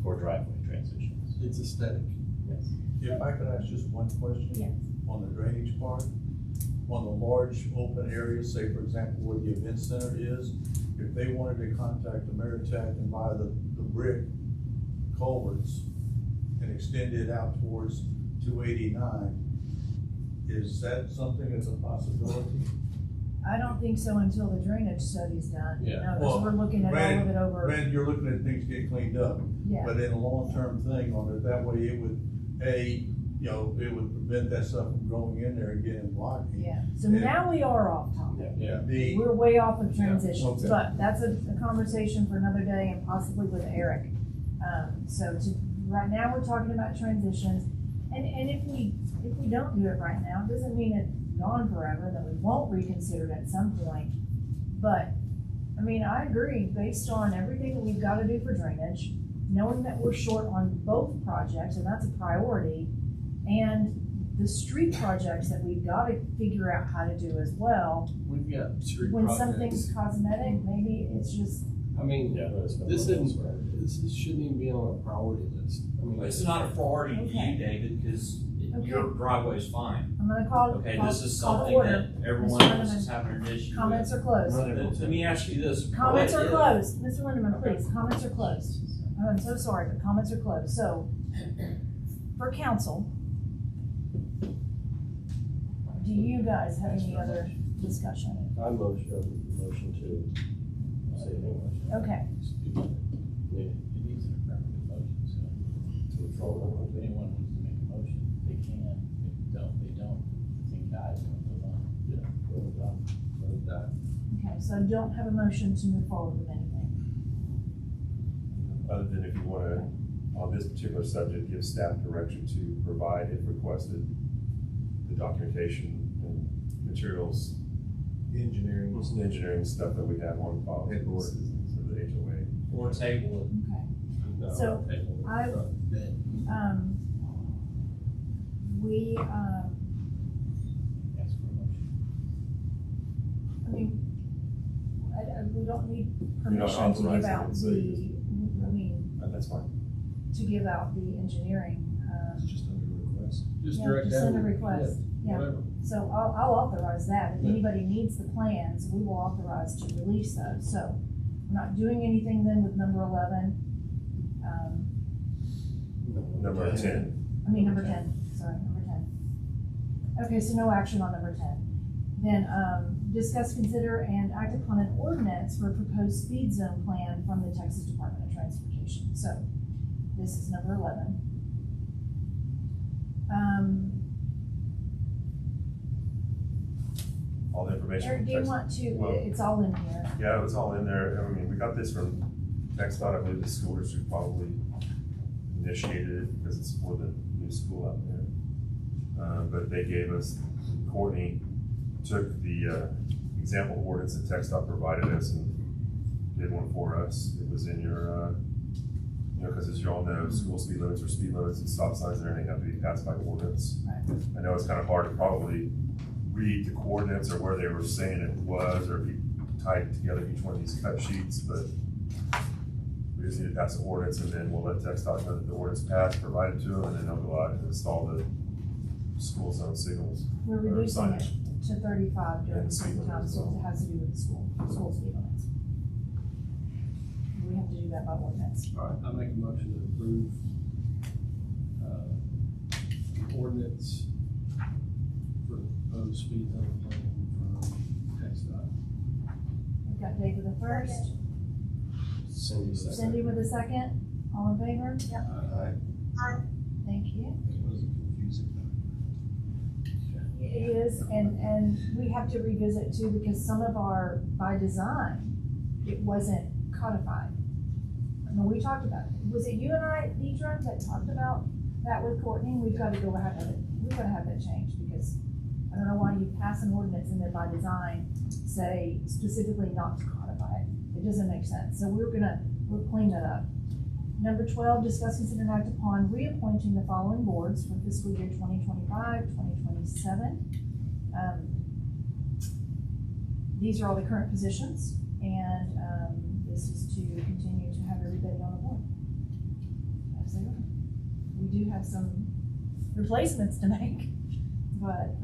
for driveway transitions.
It's aesthetic.
Yes.
If I could ask just one question?
Yes.
On the drainage part, on the large open areas, say for example where the event center is, if they wanted to contact the Ameritech and buy the brick culverts and extend it out towards 289, is that something that's a possibility?
I don't think so until the drainage study's done, you
Yeah.
know, because we're looking at all of it over,
Granted, you're looking at things get cleaned up,
yeah.
but in a long-term thing on it, that way it would, A, you know, it would prevent that stuff from growing in there again and blocking.
Yeah, so now we are off topic.
Yeah.
We're way off of transitions,
okay.
but that's a conversation for another day and possibly with Eric. Right now, we're talking about transitions, and if we don't do it right now, it doesn't mean it's gone forever, that we won't reconsider it at some point. But, I mean, I agree, based on everything that we've gotta do for drainage, knowing that we're short on both projects, and that's a priority, and the street projects that we've gotta figure out how to do as well.
We've got street
When
projects.
something's cosmetic, maybe it's just,
I mean,
Yeah, but it's been
this
one of those
isn't,
where-
this shouldn't even be on a priority list. I mean,
It's not a priority to
Okay.
you, David, because
Okay.
your driveway is fine.
I'm gonna call.
Okay,
call-
this is
call to
something
order.
that everyone
Mr.
else is
Lindeman,
having an issue with.
Comments are closed.
Let me ask you this.
Comments
What
are
if-
closed. Mr. Lindeman, please, comments are closed. I'm so sorry, but comments are closed. So, for council, do you guys have any other discussion?
I motion to say no.
Okay,
It needs an affirmative motion, so
To withdraw
if anyone wants to make a motion, they can. If don't, they don't. It's in guys, and move on.
okay, so I don't have a motion to move forward with anything.
Other than if you wanna, on this particular subject, give staff direction to provide, if requested, the documentation and materials,
Engineering.
engineering stuff that we have on file.
Paperwork.
So the HOA.
Or table it.
Okay.
No,
So,
table it.
I- We,
Ask for a motion.
I mean, we don't need
You're not
permission to give
authorizing
out
it, so you
the, I mean,
That's fine.
to give out the engineering,
It's just under request.
Just
yeah,
direct
just send a
that.
request, yeah.
Whatever.
So I'll authorize that. If
Yeah.
anybody needs the plans, we will authorize to release those. So I'm not doing anything then with number 11.
Number 10.
I mean, number 10, sorry, number 10. Okay, so no action on number 10. Then, discuss, consider, and act upon an ordinance for a proposed speed zone plan from the Texas Department of Transportation. So, this is number 11.
All the information.
Eric,
from
do you
Texas-
want to,
Well-
it's all in here.
Yeah, it's all in there. I mean, we got this from TxDOT. I believe the school district probably initiated it because it's for the new school out there. But they gave us, Courtney took the example ordinance that TxDOT provided us and did one for us. It was in your, because as you all know, school speed limits or speed limits and stop signs and everything have to be passed by ordinance.
Right.
I know it's kind of hard to probably read the coordinates or where they were saying it was, or if you tied together each one of these cut sheets, but we just need to pass the ordinance, and then we'll let TxDOT know that the ordinance passed, provide it to them, and then they'll go out and install the school zone signals.
We're
or
reducing it
signage.
to 35 during
And
the
speed
same time,
limits.
so it has to do with the school speed limits. We have to do that by ordinance.
All right, I make a motion to approve, ordinance for the proposed speed zone plan from TxDOT.
We've got David the first,
Cindy second.
Cindy with a second, all in favor? Yep. Thank you.
It was a confusing
It is, and we have to revisit too, because some of our, by design, it wasn't codified. I mean, we talked about it. Was it you and I, Deidre, that talked about that with Courtney? We've got to go ahead and, we've got to have that changed, because I don't know why you pass an ordinance and then by design say specifically not to codify it. It doesn't make sense. So we'll clean that up. Number 12, discuss, consider, and act upon reappointing the following boards for fiscal year 2025, 2027. These are all the current positions, and this is to continue to have everybody on the board. As they are. We do have some replacements to make, but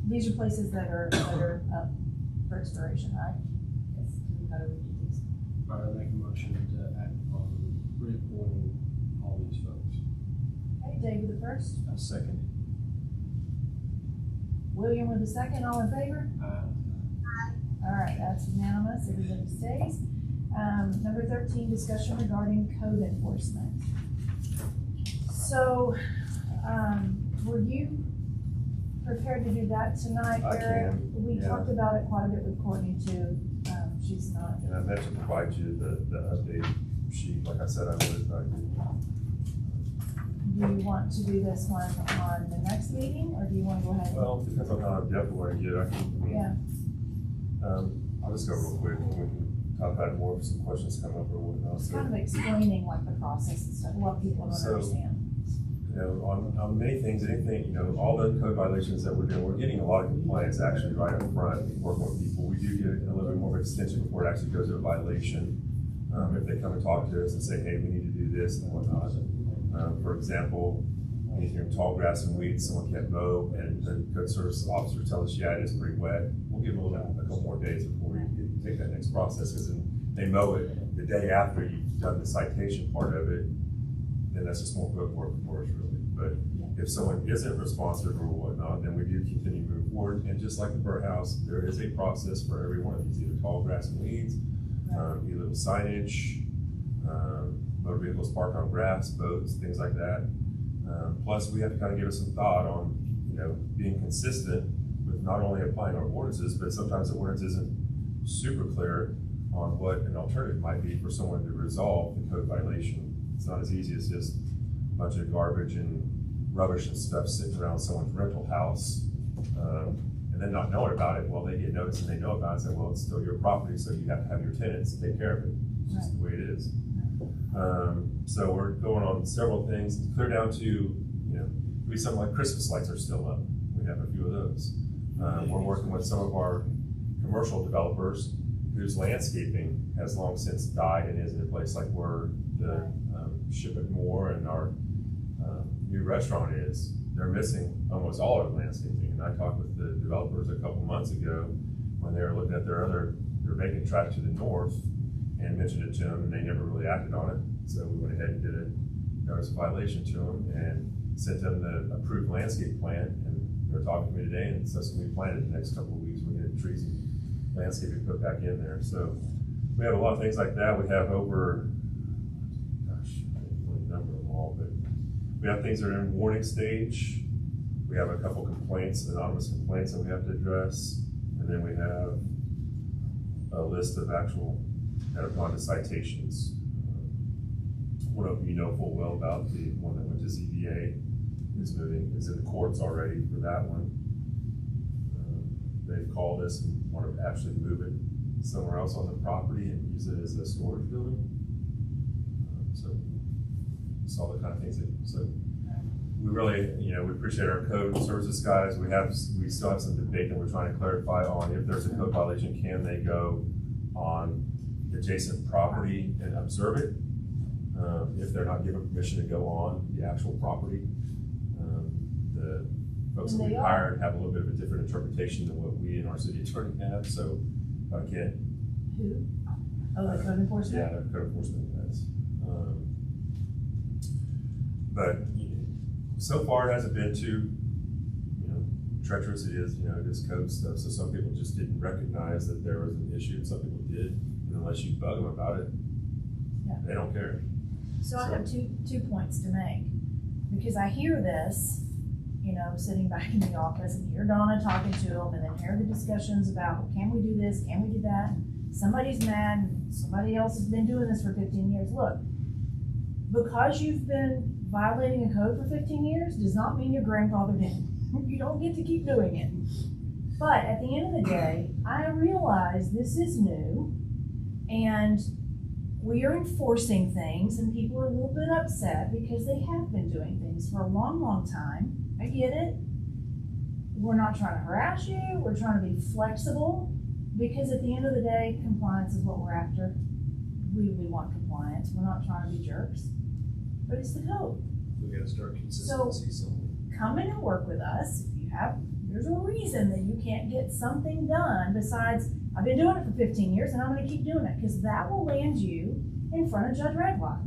these are places that are up for expiration, right? Yes, we've got to redo these.
All right, I make a motion to act upon reappointing all these folks.
Okay, David the first,
I second
William with the second, all in favor? All right, that's unanimous, everybody stays. Number 13, discussion regarding code enforcement. So, Were you prepared to do that tonight,
I
Eric?
can,
We
yeah.
talked about it quite a bit with Courtney too. She's not.
And I meant to provide you the update sheet, like I said I would, but I didn't.
Do you want to do this one on the next meeting, or do you want to go ahead?
Well, depends on how depth we want to get.
Yeah.
I'll just go real quick, and we can talk about it more if some questions come up or whatnot.
It's
So,
kind of explaining like the process and stuff, what people don't understand.
you know, on many things, anything, you know, all the code violations that we're doing, we're getting a lot of compliance actually right up front, working with people. We do get a little bit more of an extension before it actually goes to a violation. If they come and talk to us and say, hey, we need to do this and whatnot. For example, anything from tall grass and weeds, someone can't mow, and the code service officer tells us, yeah, it is pretty wet. We'll give them a couple more days before we take that next process, because then they mow it the day after you've done the citation part of it, then that's just more good work for us, really. But if someone isn't responsive or whatnot, then we do continue to move forward. And just like the Burt House, there is a process for every one of these, either tall grass and weeds, either signage, motor vehicles parked on grass, boats, things like that. Plus, we have to kind of give it some thought on, you know, being consistent with not only applying our ordinances, but sometimes the ordinance isn't super clear on what an alternative might be for someone to resolve the code violation. It's not as easy as just a bunch of garbage and rubbish and stuff sitting around someone's rental house, and then not knowing about it. Well, they get notice and they know about it and say, well, it's still your property, so you have to have your tenants take care of it. It's just the way it is. So we're going on several things, clear down to, you know, maybe something like Christmas lights are still up. We have a few of those. We're working with some of our commercial developers whose landscaping has long since died and is in a place like where the Ship It More and our new restaurant is. They're missing almost all of the landscaping. And I talked with the developers a couple months ago when they were looking at their vacant tract to the north, and mentioned it to them, and they never really acted on it. So we went ahead and did a notice of violation to them and sent them the approved landscape plan. And they're talking to me today, and so it's going to be planted the next couple of weeks. We're going to get trees and landscaping put back in there. So we have a lot of things like that. We have over, gosh, I can't really number them all, but we have things that are in warning stage. We have a couple complaints, anonymous complaints that we have to address. And then we have a list of actual that have gone to citations. One of you know full well about the one that went to ZBA. It's in the courts already for that one. They've called us and want to actually move it somewhere else on the property and use it as a storage building. So it's all the kind of things that, so we really, you know, we appreciate our code services guys. We still have some debate that we're trying to clarify on if there's a code violation, can they go on adjacent property and observe it if they're not given permission to go on the actual property. The folks that we hired have a little bit of a different interpretation than what we and our city attorney have, so again.
Who? Oh, the code enforcement?
Yeah, the code enforcement guys. But so far it hasn't been too, you know, treacherous. It is, you know, it is code stuff, so some people just didn't recognize that there was an issue, and some people did. Unless you bug them about it, they don't care.
So I have two points to make, because I hear this, you know, sitting back in the office and hear Donna talking to them, and then hear the discussions about, can we do this, can we do that, and somebody's mad, and somebody else has been doing this for 15 years. Look, because you've been violating a code for 15 years does not mean you're grandfathered in. You don't get to keep doing it. But at the end of the day, I realize this is new, and we are enforcing things, and people are a little bit upset because they have been doing things for a long, long time. I get it. We're not trying to harass you. We're trying to be flexible, because at the end of the day, compliance is what we're after. We want compliance. We're not trying to be jerks, but it's the code.
We got to start consistency.
So come in and work with us. If you have, there's a reason that you can't get something done besides, I've been doing it for 15 years and I'm going to keep doing it, because that will land you in front of Judge Radlock.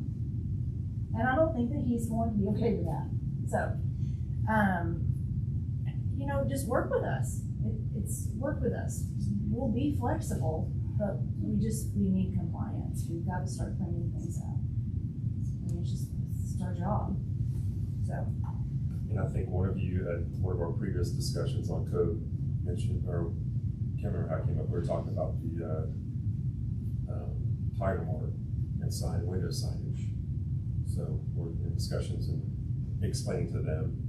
And I don't think that he's going to be okay with that. So, you know, just work with us. It's work with us. We'll be flexible, but we need compliance. We've got to start cleaning things up. I mean, it's our job. So.
And I think one of you at one of our previous discussions on code mentioned, or can't remember how it came up, we were talking about the tire mark and sign, window signage. So we're in discussions and explaining to them,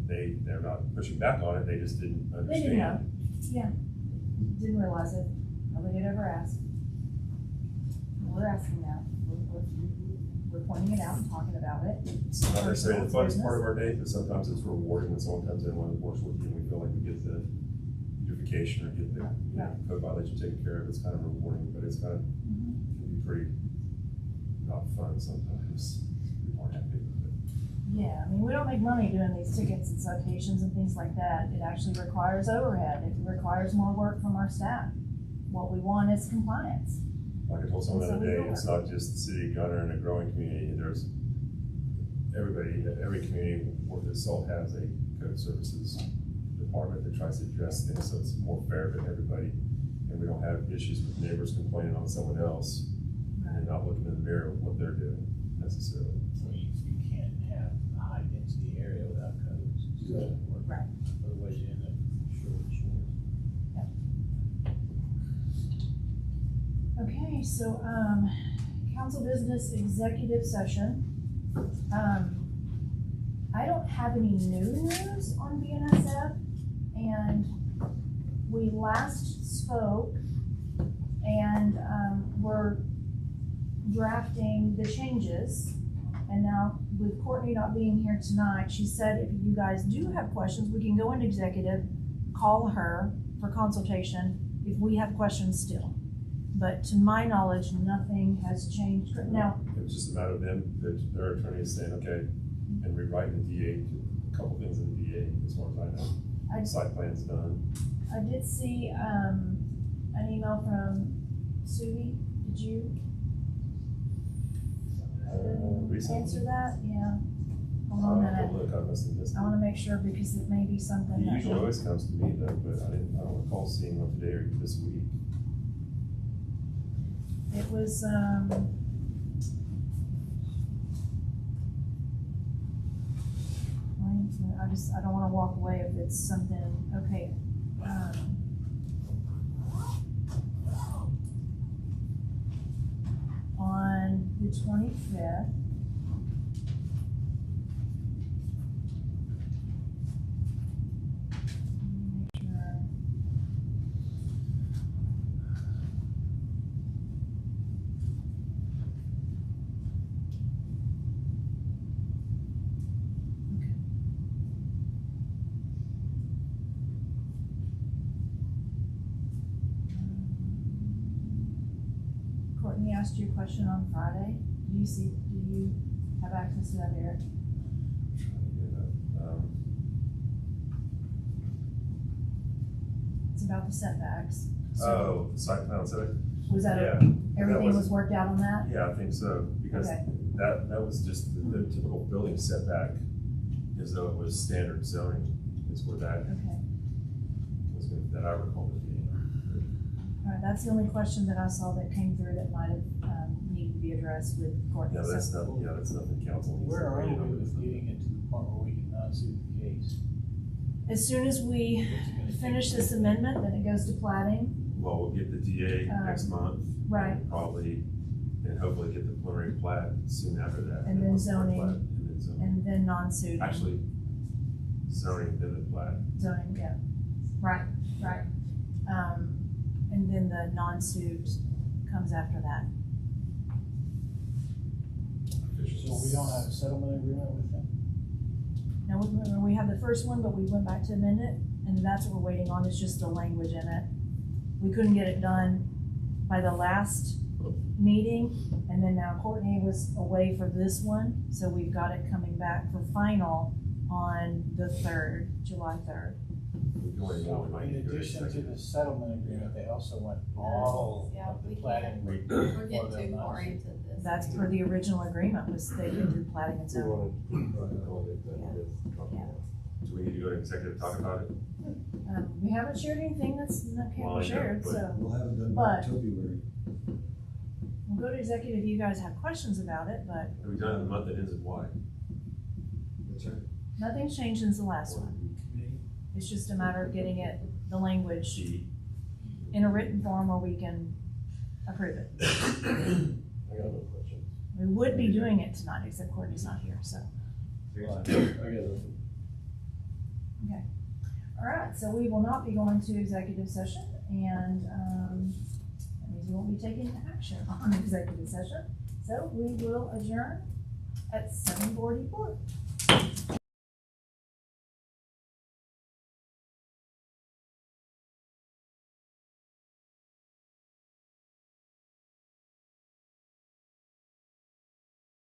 they're not pushing back on it, they just didn't understand.
They didn't know, yeah, didn't realize it, nobody had ever asked. We're asking now, we're pointing it out and talking about it.
It's not necessarily the funnest part of our day, but sometimes it's rewarding when someone comes in and works with you and we feel like we get the beautification or get the code violation taken care of. It's kind of rewarding, but it's kind of, can be pretty not fun sometimes. People aren't happy with it.
Yeah, I mean, we don't make money doing these tickets and citations and things like that. It actually requires overhead. It requires more work from our staff. What we want is compliance.
Like I told someone the other day, it's not just the city of Gunter and a growing community. There's everybody, every community where this SALT has a code services department that tries to address things so it's more fair to everybody. And we don't have issues with neighbors complaining on someone else and not looking in the mirror at what they're doing necessarily.
So you can't have a high density area without codes.
Right.
Otherwise you end up short.
Okay, so, council business executive session. I don't have any new news on BNSF, and we last spoke, and, we're drafting the changes. And now with Courtney not being here tonight, she said if you guys do have questions, we can go into executive, call her for consultation if we have questions still. But to my knowledge, nothing has changed. Now,
It's just a matter of them, their attorney is saying, okay, and rewriting the DA to a couple things in the DA, as far as I know. Site plan's done.
I did see, an email from Suvi. Did you
Recently?
answer that? Yeah. Hold on a minute.
Look, I must have missed
I
it.
wanna make sure because it may be something
He
that.
usually always comes to me though, but I don't recall seeing one today or this week.
It was, I don't wanna walk away if it's something, okay. On the 25th. Make sure. Courtney asked you a question on Friday. Do you have access to that, Eric? It's about the setbacks.
Oh, the site plan setback?
Was that,
Yeah.
everything was worked out on that?
Yeah, I think so, because
Okay.
that was just the typical building setback, as though it was standard zoning, is where that
Okay.
was, that I recall it being.
All right, that's the only question that I saw that came through that might have, needed to be addressed with Courtney.
Yeah, that's nothing council needs.
Where
to
are
weigh in
we
on.
with getting it to the point where we can not sue the case?
As soon as we finish this amendment, then it goes to plating.
Well, we'll get the DA next month.
Right.
Probably, and hopefully get the preliminary plat soon after that.
And then zoning.
Plat, And then zoning.
And then non-suiting.
Actually, zoning, then the plat.
Zoning, yeah. Right. And then the non-suit comes after that.
So we don't have a settlement agreement with them?
Now, we have the first one, but we went back to amend it, and that's what we're waiting on, is just the language in it. We couldn't get it done by the last meeting, and then now Courtney was away for this one, so we've got it coming back for final on the 3rd, July 3rd.
So in addition to the settlement agreement, they also want all of the plating.
We're getting too far into this.
That's per the original agreement, was they could do plating and zoning.
Do we need to go to executive to talk about it?
We haven't shared anything that's not
Well, I
can't be
know,
shared,
but-
so.
We'll have it done
But-
by February.
We'll go to executive if you guys have questions about it, but
Have we done it in the month that ends in Y?
That's right.
Nothing's changed since the last one. It's just a matter of getting it, the language, in a written form where we can approve it.
I got no questions.
We would be doing it tonight, except Courtney's not here, so.
I got nothing.
Okay. All right, so we will not be going to executive session, and that means we won't be taking action on executive session. So we will adjourn at 7:44.